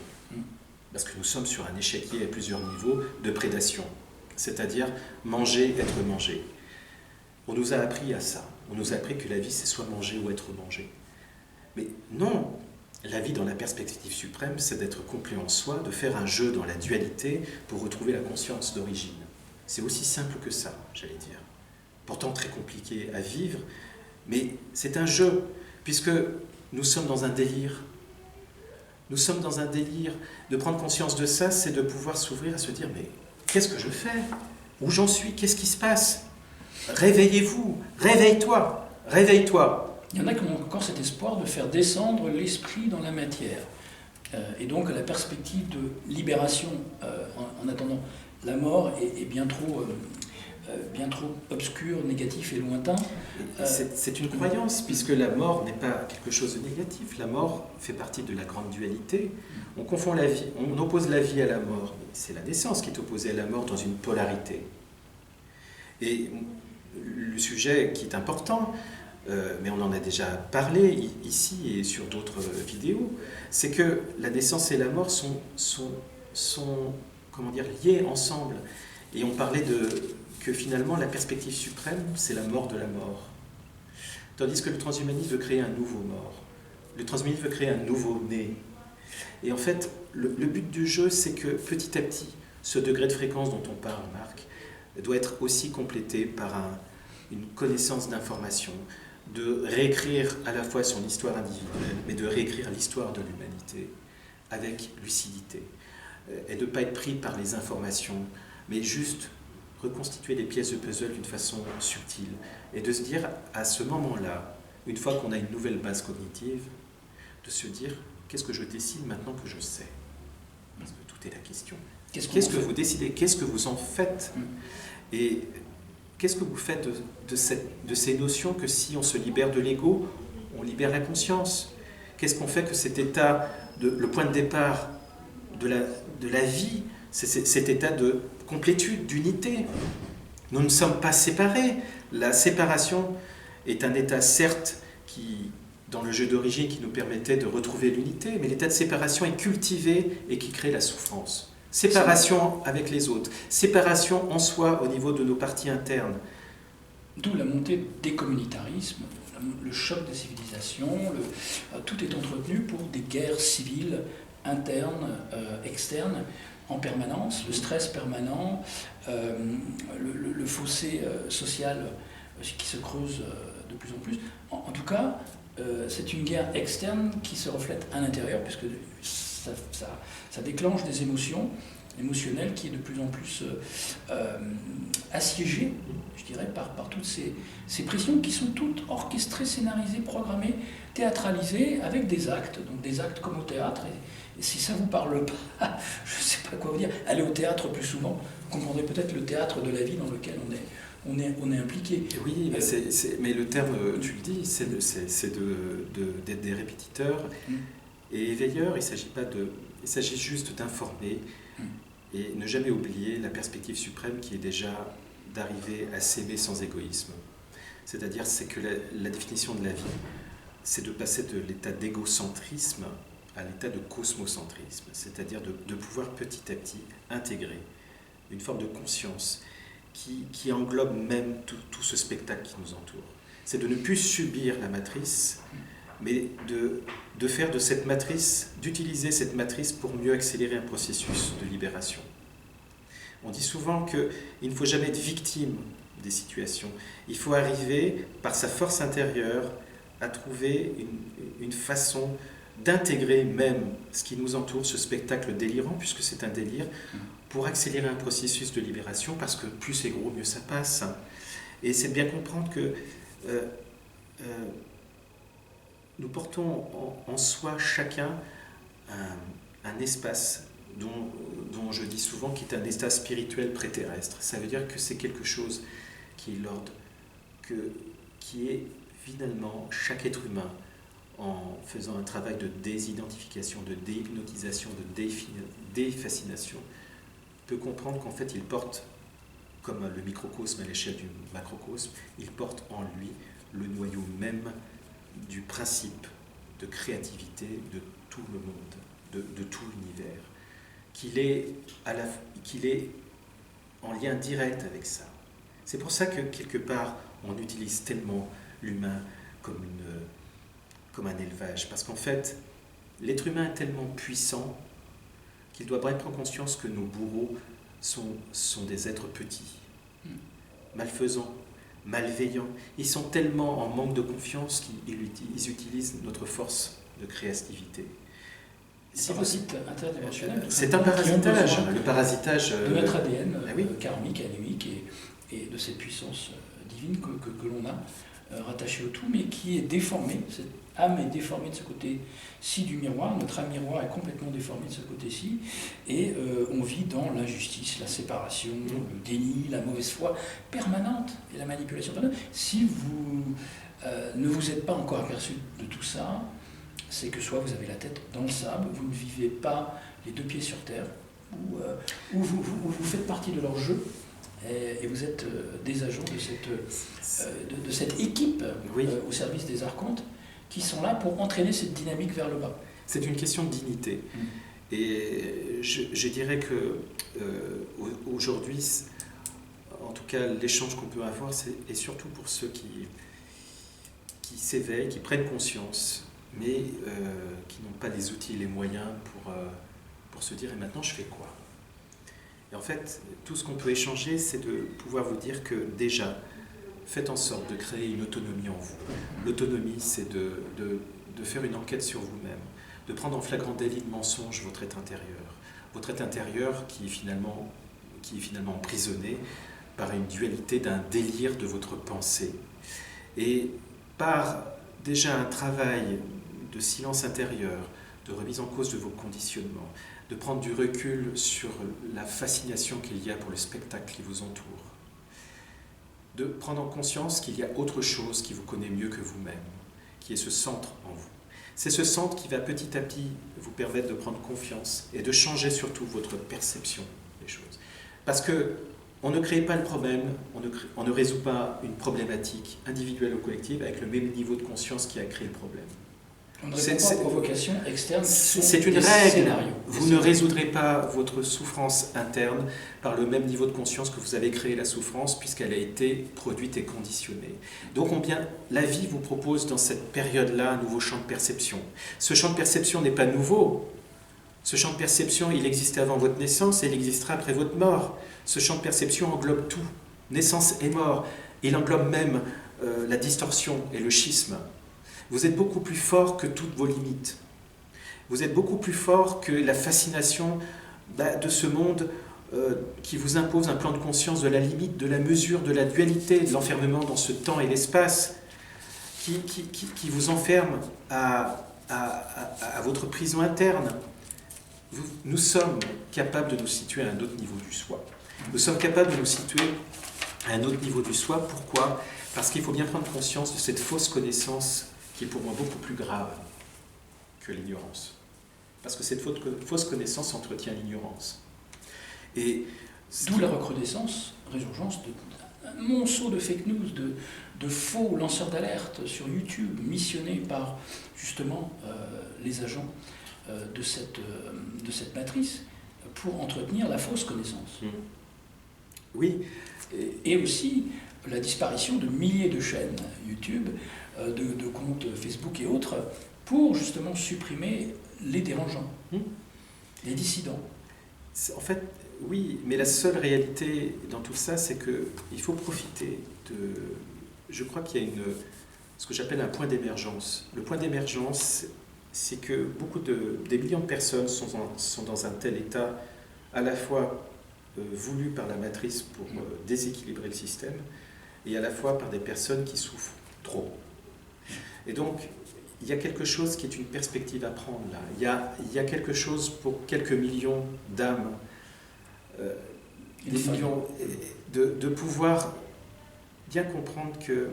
Parce que nous sommes sur un échiquier à plusieurs niveaux de prédation, c'est-à-dire manger, être mangé. On nous a appris à ça. On nous a appris que la vie, c'est soit manger ou être mangé. Mais non, la vie dans la perspective suprême, c'est d'être complet en soi, de faire un jeu dans la dualité pour retrouver la conscience d'origine. C'est aussi simple que ça, j'allais dire. Pourtant très compliqué à vivre, mais c'est un jeu, puisque nous sommes dans un délire. Nous sommes dans un délire. De prendre conscience de ça, c'est de pouvoir s'ouvrir à se dire, mais qu'est-ce que je fais ? Où j'en suis ? Qu'est-ce qui se passe ? Réveillez-vous, réveille-toi, réveille-toi. Il y en a qui ont encore cet espoir de faire descendre l'esprit dans la matière. Et donc la perspective de libération en attendant la mort est bien trop obscur, négatif et lointain. C'est une croyance, puisque la mort n'est pas quelque chose de négatif. La mort fait partie de la grande dualité. On confond la vie, on oppose la vie à la mort. C'est la naissance qui est opposée à la mort dans une polarité. Et le sujet qui est important, mais on en a déjà parlé ici et sur d'autres vidéos, c'est que la naissance et la mort sont comment dire, liées ensemble. Et on parlait que finalement la perspective suprême, c'est la mort de la mort. Tandis que le transhumanisme veut créer un nouveau mort. Le transhumanisme veut créer un nouveau né. Et en fait, le but du jeu, c'est que petit à petit, ce degré de fréquence dont on parle, Marc, doit être aussi complété par une connaissance d'information, de réécrire à la fois son histoire individuelle, mais de réécrire l'histoire de l'humanité avec lucidité. Et de ne pas être pris par les informations, mais juste reconstituer les pièces de puzzle d'une façon subtile. Et de se dire, à ce moment-là, une fois qu'on a une nouvelle base cognitive, de se dire, qu'est-ce que je décide maintenant que je sais ? Parce que tout est la question. Qu'est-ce que vous décidez ? Qu'est-ce que vous en faites ? Et qu'est-ce que vous faites de ces notions que si on se libère de l'ego, on libère la conscience ? Qu'est-ce qu'on fait que cet état, le point de départ de la vie, c'est cet état de complétude, d'unité. Nous ne sommes pas séparés. La séparation est un état, certes, qui, dans le jeu d'origine, qui nous permettait de retrouver l'unité, mais l'état de séparation est cultivé et qui crée la souffrance. Séparation avec les autres, séparation en soi au niveau de nos parties internes. D'où la montée des communautarismes, le choc des civilisations, tout est entretenu pour des guerres civiles internes, externes, en permanence, le stress permanent, le fossé social qui se creuse de plus en plus. En tout cas, c'est une guerre externe qui se reflète à l'intérieur, puisque ça déclenche des émotions émotionnelles qui est de plus en plus assiégée, je dirais, par toutes ces pressions qui sont toutes orchestrées, scénarisées, programmées, théâtralisées, avec des actes, donc des actes comme au théâtre. Et si ça ne vous parle pas, je ne sais pas quoi vous dire, allez au théâtre plus souvent, vous comprendrez peut-être le théâtre de la vie dans lequel on est on est impliqué. Oui, mais le terme, tu le dis, c'est d'être des répétiteurs et éveilleurs. Il s'agit juste d'informer et ne jamais oublier la perspective suprême qui est déjà d'arriver à s'aimer sans égoïsme. C'est-à-dire, c'est que la définition de la vie, c'est de passer de l'état d'égocentrisme à l'état de cosmocentrisme, c'est-à-dire de pouvoir petit à petit intégrer une forme de conscience qui englobe même tout ce spectacle qui nous entoure. C'est de ne plus subir la matrice, mais de faire de cette matrice, d'utiliser cette matrice pour mieux accélérer un processus de libération. On dit souvent qu'il ne faut jamais être victime des situations. Il faut arriver, par sa force intérieure, à trouver une façon d'intégrer même ce qui nous entoure, ce spectacle délirant, puisque c'est un délire, pour accélérer un processus de libération, parce que plus c'est gros, mieux ça passe. Et c'est de bien comprendre que nous portons en soi chacun un espace dont je dis souvent qu'il est un espace spirituel préterrestre. Ça veut dire que c'est quelque chose qui est l'ordre, qui est finalement chaque être humain, en faisant un travail de désidentification, de déhypnotisation, de défascination, peut comprendre qu'en fait il porte, comme le microcosme à l'échelle du macrocosme, il porte en lui le noyau même du principe de créativité de tout le monde, de tout l'univers, qu'il est en lien direct avec ça. C'est pour ça que quelque part on utilise tellement l'humain comme un élevage, parce qu'en fait l'être humain est tellement puissant qu'il doit bien prendre conscience que nos bourreaux sont des êtres petits, malfaisants, malveillants. Ils sont tellement en manque de confiance qu'ils utilisent notre force de créativité. Parasite interdimensionnel. C'est un parasitage, le parasitage de notre ADN karmique, animique et de cette puissance divine que l'on a rattachée au tout, mais qui est déformée. Cette âme est déformée de ce côté-ci du miroir. Notre âme miroir est complètement déformée de ce côté-ci. Et on vit dans l'injustice, la séparation, le déni, la mauvaise foi permanente et la manipulation permanente. Si vous ne vous êtes pas encore aperçu de tout ça, c'est que soit vous avez la tête dans le sable, vous ne vivez pas les deux pieds sur terre, ou vous faites partie de leur jeu, et vous êtes des agents de cette équipe au service des archontes, qui sont là pour entraîner cette dynamique vers le bas. C'est une question de dignité. Et je dirais que aujourd'hui, en tout cas, l'échange qu'on peut avoir, est surtout pour ceux qui s'éveillent, qui prennent conscience, mais qui n'ont pas les outils et les moyens pour se dire « et maintenant je fais quoi ?» Et en fait, tout ce qu'on peut échanger, c'est de pouvoir vous dire que déjà, faites en sorte de créer une autonomie en vous. L'autonomie, c'est de faire une enquête sur vous-même, de prendre en flagrant délit de mensonge votre être intérieur qui est finalement emprisonné par une dualité d'un délire de votre pensée. Et par déjà un travail de silence intérieur, de remise en cause de vos conditionnements, de prendre du recul sur la fascination qu'il y a pour le spectacle qui vous entoure, de prendre en conscience qu'il y a autre chose qui vous connaît mieux que vous-même, qui est ce centre en vous. C'est ce centre qui va petit à petit vous permettre de prendre confiance et de changer surtout votre perception des choses. Parce que on ne crée pas le problème, on ne résout pas une problématique individuelle ou collective avec le même niveau de conscience qui a créé le problème. On ne répond pas aux provocations externes. C'est une règle. Vous ne résoudrez pas votre souffrance interne par le même niveau de conscience que vous avez créé la souffrance, puisqu'elle a été produite et conditionnée. Donc la vie vous propose dans cette période-là un nouveau champ de perception. Ce champ de perception n'est pas nouveau. Ce champ de perception, il existait avant votre naissance et il existera après votre mort. Ce champ de perception englobe tout, naissance et mort. Il englobe même la distorsion et le schisme. Vous êtes beaucoup plus fort que toutes vos limites. Vous êtes beaucoup plus fort que la fascination de ce monde qui vous impose un plan de conscience de la limite, de la mesure, de la dualité, de l'enfermement dans ce temps et l'espace, qui vous enferme à votre prison interne. Nous sommes capables de nous situer à un autre niveau du soi. Nous sommes capables de nous situer à un autre niveau du soi. Pourquoi? Parce qu'il faut bien prendre conscience de cette fausse connaissance qui est pour moi beaucoup plus grave que l'ignorance. Parce que cette fausse connaissance entretient l'ignorance. Et d'où la recrudescence, résurgence un monceau de fake news, de faux lanceurs d'alerte sur YouTube, missionnés par justement les agents de cette matrice pour entretenir la fausse connaissance. Oui. Et aussi la disparition de milliers de chaînes YouTube, de comptes Facebook et autres, pour justement supprimer les dérangeants, les dissidents. En fait, oui, mais la seule réalité dans tout ça, c'est qu'il faut profiter de... Je crois qu'il y a ce que j'appelle un point d'émergence. Le point d'émergence, c'est que des millions de personnes sont dans un tel état, à la fois voulu par la matrice pour déséquilibrer le système, et à la fois par des personnes qui souffrent trop. Et donc, il y a quelque chose qui est une perspective à prendre là. Il y a quelque chose pour quelques millions d'âmes, des millions, de pouvoir bien comprendre que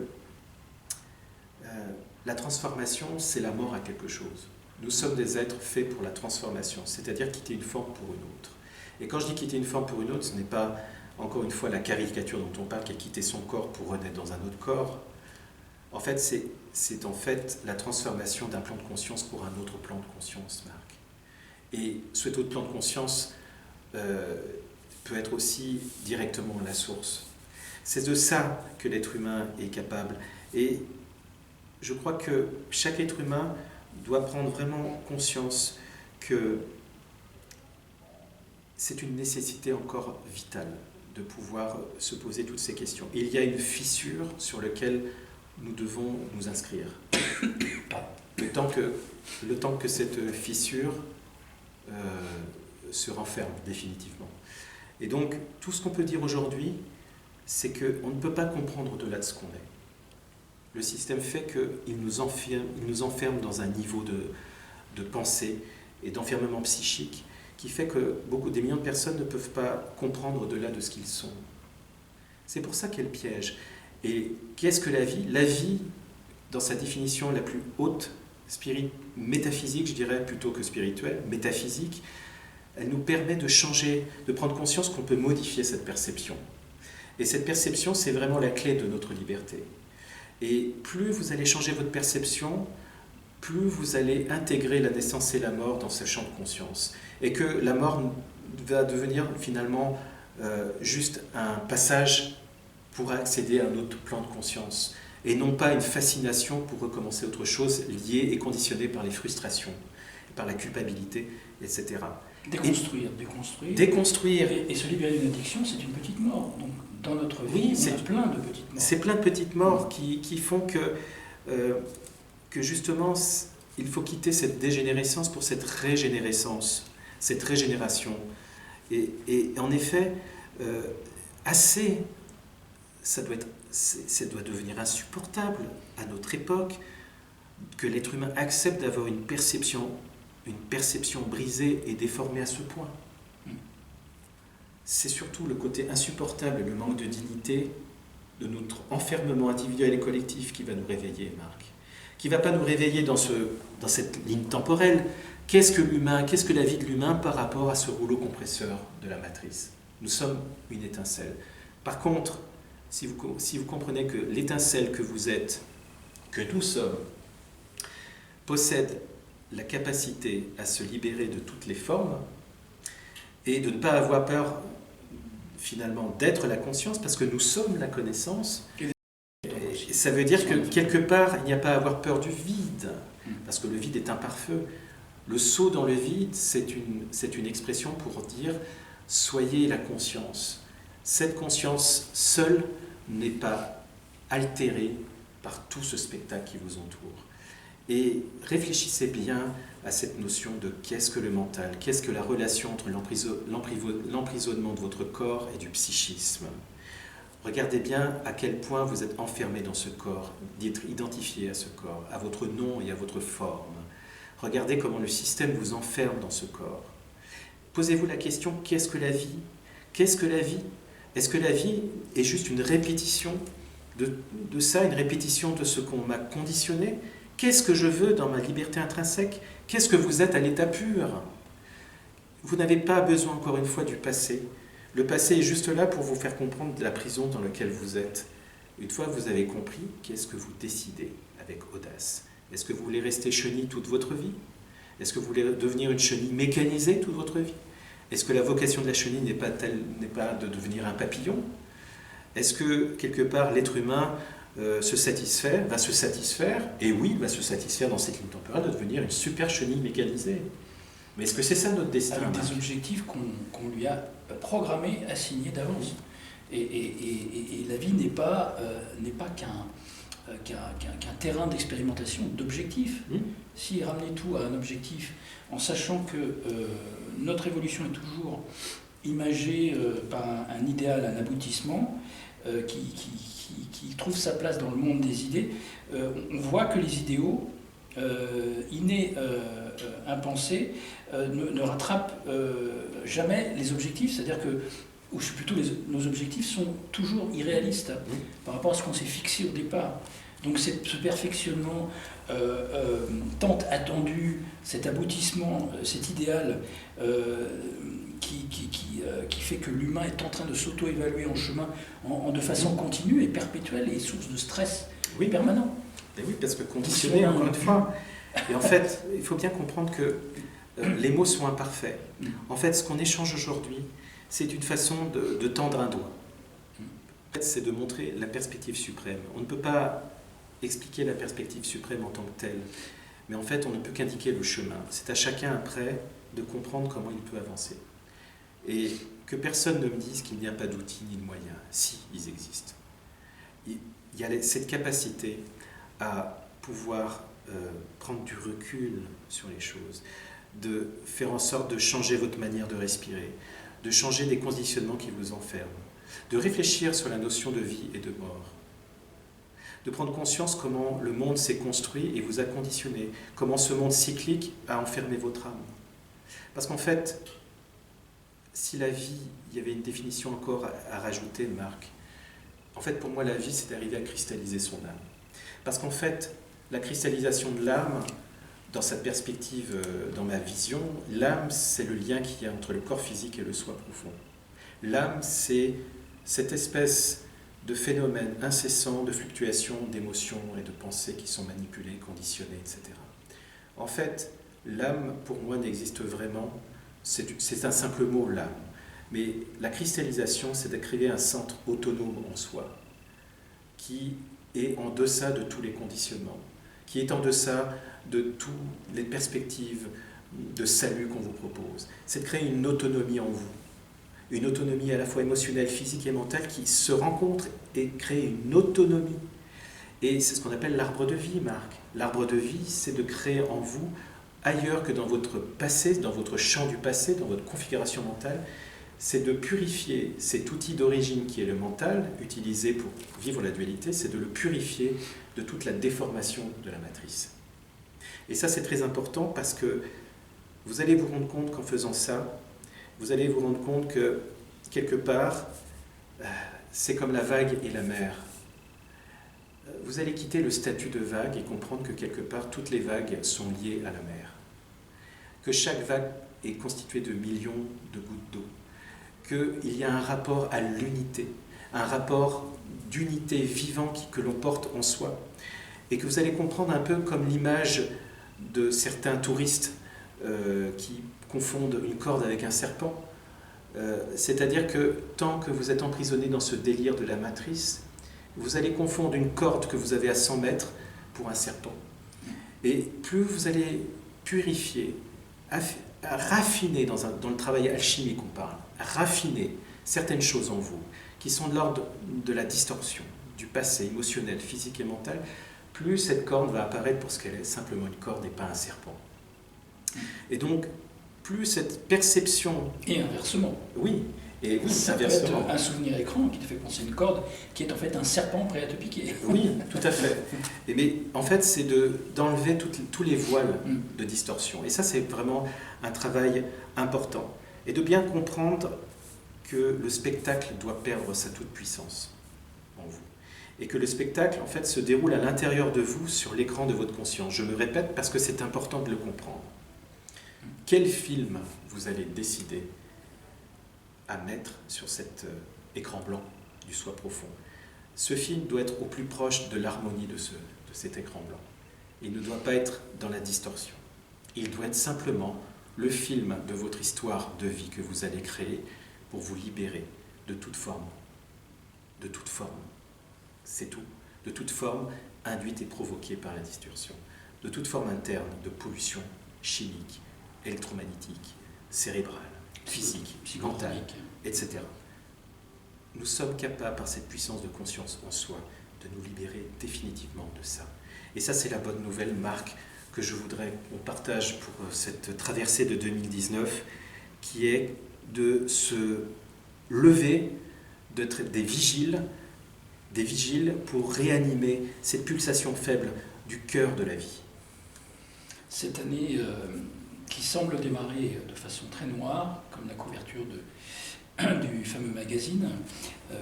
la transformation, c'est la mort à quelque chose. Nous sommes des êtres faits pour la transformation, c'est-à-dire quitter une forme pour une autre. Et quand je dis quitter une forme pour une autre, ce n'est pas, encore une fois, la caricature dont on parle, qui est quitter son corps pour renaître dans un autre corps. En fait, c'est en fait la transformation d'un plan de conscience pour un autre plan de conscience, Marc. Et cet autre plan de conscience peut être aussi directement à la source. C'est de ça que l'être humain est capable. Et je crois que chaque être humain doit prendre vraiment conscience que c'est une nécessité encore vitale de pouvoir se poser toutes ces questions. Et il y a une fissure sur laquelle nous devons nous inscrire. Le temps que cette fissure se renferme définitivement. Et donc, tout ce qu'on peut dire aujourd'hui, c'est qu'on ne peut pas comprendre au-delà de ce qu'on est. Le système fait qu'il nous enferme dans un niveau de pensée et d'enfermement psychique qui fait que des millions de personnes ne peuvent pas comprendre au-delà de ce qu'ils sont. C'est pour ça qu'elle piège. Et qu'est-ce que la vie? La vie, dans sa définition la plus haute, métaphysique, je dirais, plutôt que spirituelle, métaphysique, elle nous permet de changer, de prendre conscience qu'on peut modifier cette perception. Et cette perception, c'est vraiment la clé de notre liberté. Et plus vous allez changer votre perception, plus vous allez intégrer la naissance et la mort dans ce champ de conscience. Et que la mort va devenir finalement juste un passage pour accéder à un autre plan de conscience. Et non pas une fascination pour recommencer autre chose liée et conditionnée par les frustrations, par la culpabilité, etc. Déconstruire. Et se libérer d'une addiction, c'est une petite mort. Donc, dans notre vie, il y a plein de petites morts. C'est plein de petites morts qui font que justement, il faut quitter cette dégénérescence pour cette régénérescence, cette régénération. Et en effet, ça doit devenir insupportable à notre époque que l'être humain accepte d'avoir une perception brisée et déformée à ce point. C'est surtout le côté insupportable, le manque de dignité de notre enfermement individuel et collectif qui va nous réveiller, Marc. Qui ne va pas nous réveiller dans cette ligne temporelle. Qu'est-ce que l'humain, qu'est-ce que la vie de l'humain par rapport à ce rouleau compresseur de la matrice? Nous sommes une étincelle. Par contre, si vous comprenez que l'étincelle que vous êtes, que nous sommes, possède la capacité à se libérer de toutes les formes et de ne pas avoir peur finalement d'être la conscience parce que nous sommes la connaissance. Et ça veut dire que quelque part, il n'y a pas à avoir peur du vide parce que le vide est imparfait. Le saut dans le vide, c'est une expression pour dire soyez la conscience. Cette conscience seule n'est pas altérée par tout ce spectacle qui vous entoure. Et réfléchissez bien à cette notion de qu'est-ce que le mental, qu'est-ce que la relation entre l'emprisonnement de votre corps et du psychisme. Regardez bien à quel point vous êtes enfermé dans ce corps, d'être identifié à ce corps, à votre nom et à votre forme. Regardez comment le système vous enferme dans ce corps. Posez-vous la question, qu'est-ce que la vie? Qu'est-ce que la vie? Est-ce que la vie est juste une répétition de ça, une répétition de ce qu'on m'a conditionné? Qu'est-ce que je veux dans ma liberté intrinsèque? Qu'est-ce que vous êtes à l'état pur? Vous n'avez pas besoin, encore une fois, du passé. Le passé est juste là pour vous faire comprendre la prison dans laquelle vous êtes. Une fois que vous avez compris, qu'est-ce que vous décidez avec audace? Est-ce que vous voulez rester chenille toute votre vie? Est-ce que vous voulez devenir une chenille mécanisée toute votre vie? Est-ce que la vocation de la chenille n'est pas de devenir un papillon? Est-ce que, quelque part, l'être humain va se satisfaire, et oui, va se satisfaire dans cette ligne temporelle, de devenir une super chenille mécanisée? Mais est-ce que c'est ça notre destin? Avec des objectifs qu'on lui a programmés, assignés d'avance. Et la vie n'est pas qu'un terrain d'expérimentation, d'objectifs. Si ramener tout à un objectif, en sachant que notre évolution est toujours imagée par un idéal, un aboutissement, qui trouve sa place dans le monde des idées, on voit que les idéaux innés, impensés, ne rattrapent jamais les objectifs, c'est-à-dire que nos objectifs sont toujours irréalistes par rapport à ce qu'on s'est fixé au départ. Donc ce perfectionnement tant attendu, cet aboutissement, cet idéal qui fait que l'humain est en train de s'auto-évaluer en chemin de façon continue et perpétuelle et source de stress permanent. Et oui, parce que conditionné, encore une fois. Et en fait, il faut bien comprendre que les mots sont imparfaits. En fait, ce qu'on échange aujourd'hui, c'est une façon de tendre un doigt. En fait, c'est de montrer la perspective suprême. On ne peut pas expliquer la perspective suprême en tant que telle, mais en fait, on ne peut qu'indiquer le chemin. C'est à chacun après de comprendre comment il peut avancer. Et que personne ne me dise qu'il n'y a pas d'outils ni de moyens. Si, ils existent. Il y a cette capacité à pouvoir prendre du recul sur les choses, de faire en sorte de changer votre manière de respirer, de changer des conditionnements qui vous enferment, de réfléchir sur la notion de vie et de mort, de prendre conscience comment le monde s'est construit et vous a conditionné, comment ce monde cyclique a enfermé votre âme. Parce qu'en fait, si la vie, il y avait une définition encore à rajouter, Marc, en fait, pour moi, la vie, c'est d'arriver à cristalliser son âme. Parce qu'en fait, la cristallisation de l'âme, dans sa perspective, dans ma vision, l'âme, c'est le lien qu'il y a entre le corps physique et le soi profond. L'âme, c'est cette espèce de phénomène incessant de fluctuations d'émotions et de pensées qui sont manipulées, conditionnées, etc. En fait, l'âme, pour moi, n'existe vraiment. C'est un simple mot, l'âme. Mais la cristallisation, c'est de créer un centre autonome en soi, qui est en deçà de tous les conditionnements, qui est en deçà de toutes les perspectives de salut qu'on vous propose. C'est de créer une autonomie en vous, une autonomie à la fois émotionnelle, physique et mentale qui se rencontrent et créent une autonomie. Et c'est ce qu'on appelle l'arbre de vie, Marc. L'arbre de vie, c'est de créer en vous, ailleurs que dans votre passé, dans votre champ du passé, dans votre configuration mentale, c'est de purifier cet outil d'origine qui est le mental, utilisé pour vivre la dualité, c'est de le purifier de toute la déformation de la matrice. Et ça, c'est très important parce que vous allez vous rendre compte qu'en faisant ça, vous allez vous rendre compte que, quelque part, c'est comme la vague et la mer. Vous allez quitter le statut de vague et comprendre que, quelque part, toutes les vagues sont liées à la mer. Que chaque vague est constituée de millions de gouttes d'eau. Qu'il y a un rapport à l'unité, un rapport d'unité vivant que l'on porte en soi. Et que vous allez comprendre un peu comme l'image de certains touristes qui confondent une corde avec un serpent. C'est-à-dire que tant que vous êtes emprisonné dans ce délire de la matrice, vous allez confondre une corde que vous avez à 100 mètres pour un serpent. Et plus vous allez purifier, raffiner, dans le travail alchimique on parle, raffiner certaines choses en vous, qui sont de l'ordre de la distorsion, du passé émotionnel, physique et mental, plus cette corde va apparaître pour ce qu'elle est, simplement une corde et pas un serpent. Et donc, plus cette perception... Et inversement. Oui, et oui, ça peut être un souvenir écran qui te fait penser à une corde qui est en fait un serpent prêt à te piquer. Oui, tout à fait. Mais en fait, c'est d'enlever tous les voiles de distorsion. Et ça, c'est vraiment un travail important. Et de bien comprendre que le spectacle doit perdre sa toute-puissance en vous. Et que le spectacle, en fait, se déroule à l'intérieur de vous, sur l'écran de votre conscience. Je me répète parce que c'est important de le comprendre. Quel film vous allez décider à mettre sur cet écran blanc du soi profond? Ce film doit être au plus proche de l'harmonie de cet écran blanc. Il ne doit pas être dans la distorsion. Il doit être simplement le film de votre histoire de vie que vous allez créer pour vous libérer de toute forme. De toute forme. C'est tout. De toute forme induite et provoquée par la distorsion. De toute forme interne de pollution chimique, électromagnétique, cérébrale, physique, mentale, etc. Nous sommes capables, par cette puissance de conscience en soi, de nous libérer définitivement de ça. Et ça, c'est la bonne nouvelle, Marc, que je voudrais qu'on partage pour cette traversée de 2019, qui est de se lever, d'être des vigiles pour réanimer cette pulsation faible du cœur de la vie. Cette année qui semble démarrer de façon très noire, comme la couverture du fameux magazine,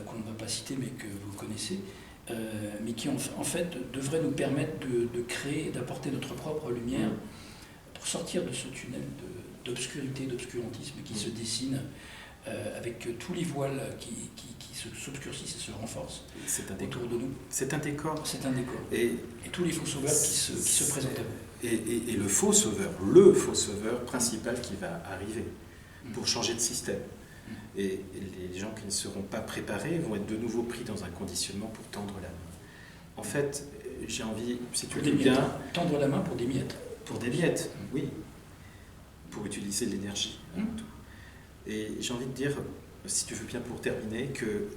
qu'on ne va pas citer mais que vous connaissez, mais qui en fait devrait nous permettre de créer, d'apporter notre propre lumière pour sortir de ce tunnel d'obscurité, d'obscurantisme qui se dessine avec tous les voiles qui s'obscurcissent et se renforcent autour de nous. C'est un décor. C'est un décor. Et tous les faux sauveurs qui se présentent à vous. Et le faux sauveur principal qui va arriver pour changer de système. Et les gens qui ne seront pas préparés vont être de nouveau pris dans un conditionnement pour tendre la main. En fait, j'ai envie, si tu veux bien... Tendre la main pour des miettes. Pour des miettes, oui. Pour utiliser de l'énergie. Et j'ai envie de dire, si tu veux bien pour terminer, que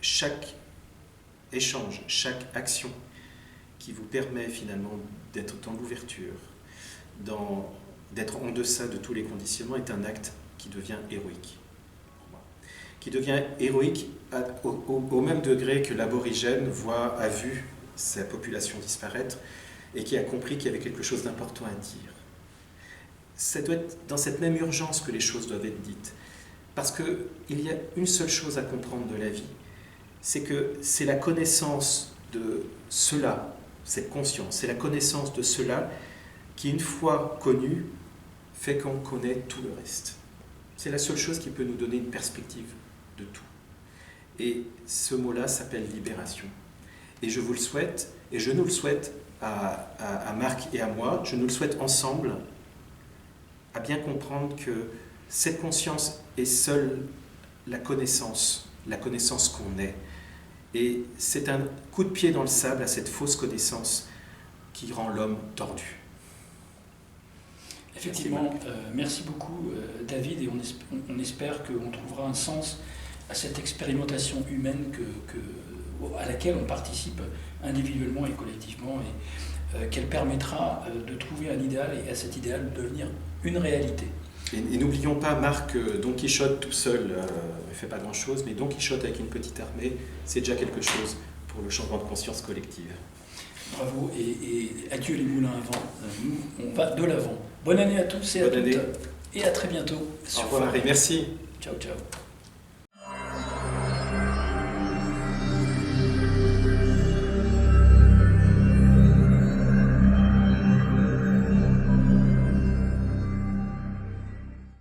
chaque échange, chaque action qui vous permet finalement d'être dans l'ouverture, d'être en deçà de tous les conditionnements, est un acte qui devient héroïque. Qui devient héroïque au même degré que l'aborigène a vu sa population disparaître et qui a compris qu'il y avait quelque chose d'important à dire. Ça doit être dans cette même urgence que les choses doivent être dites. Parce qu'il y a une seule chose à comprendre de la vie, c'est que c'est la connaissance de cela, cette conscience, c'est la connaissance de cela qui, une fois connue, fait qu'on connaît tout le reste. C'est la seule chose qui peut nous donner une perspective de tout. Et ce mot-là s'appelle libération. Et je vous le souhaite, et je nous le souhaite à Marc et à moi, je nous le souhaite ensemble, à bien comprendre que cette conscience est seule la connaissance qu'on est. Et c'est un coup de pied dans le sable à cette fausse connaissance qui rend l'homme tordu. Effectivement, merci beaucoup David, et on espère qu'on trouvera un sens à cette expérimentation humaine à laquelle on participe individuellement et collectivement, et qu'elle permettra de trouver un idéal et à cet idéal de devenir une réalité. Et n'oublions pas, Marc, Don Quichotte tout seul ne fait pas grand-chose, mais Don Quichotte avec une petite armée, c'est déjà quelque chose pour le changement de conscience collective. Bravo, et adieu les moulins à vent. Nous, on va de l'avant. Bonne année à tous et à toutes. Et à très bientôt. Au revoir et merci. Ciao, ciao.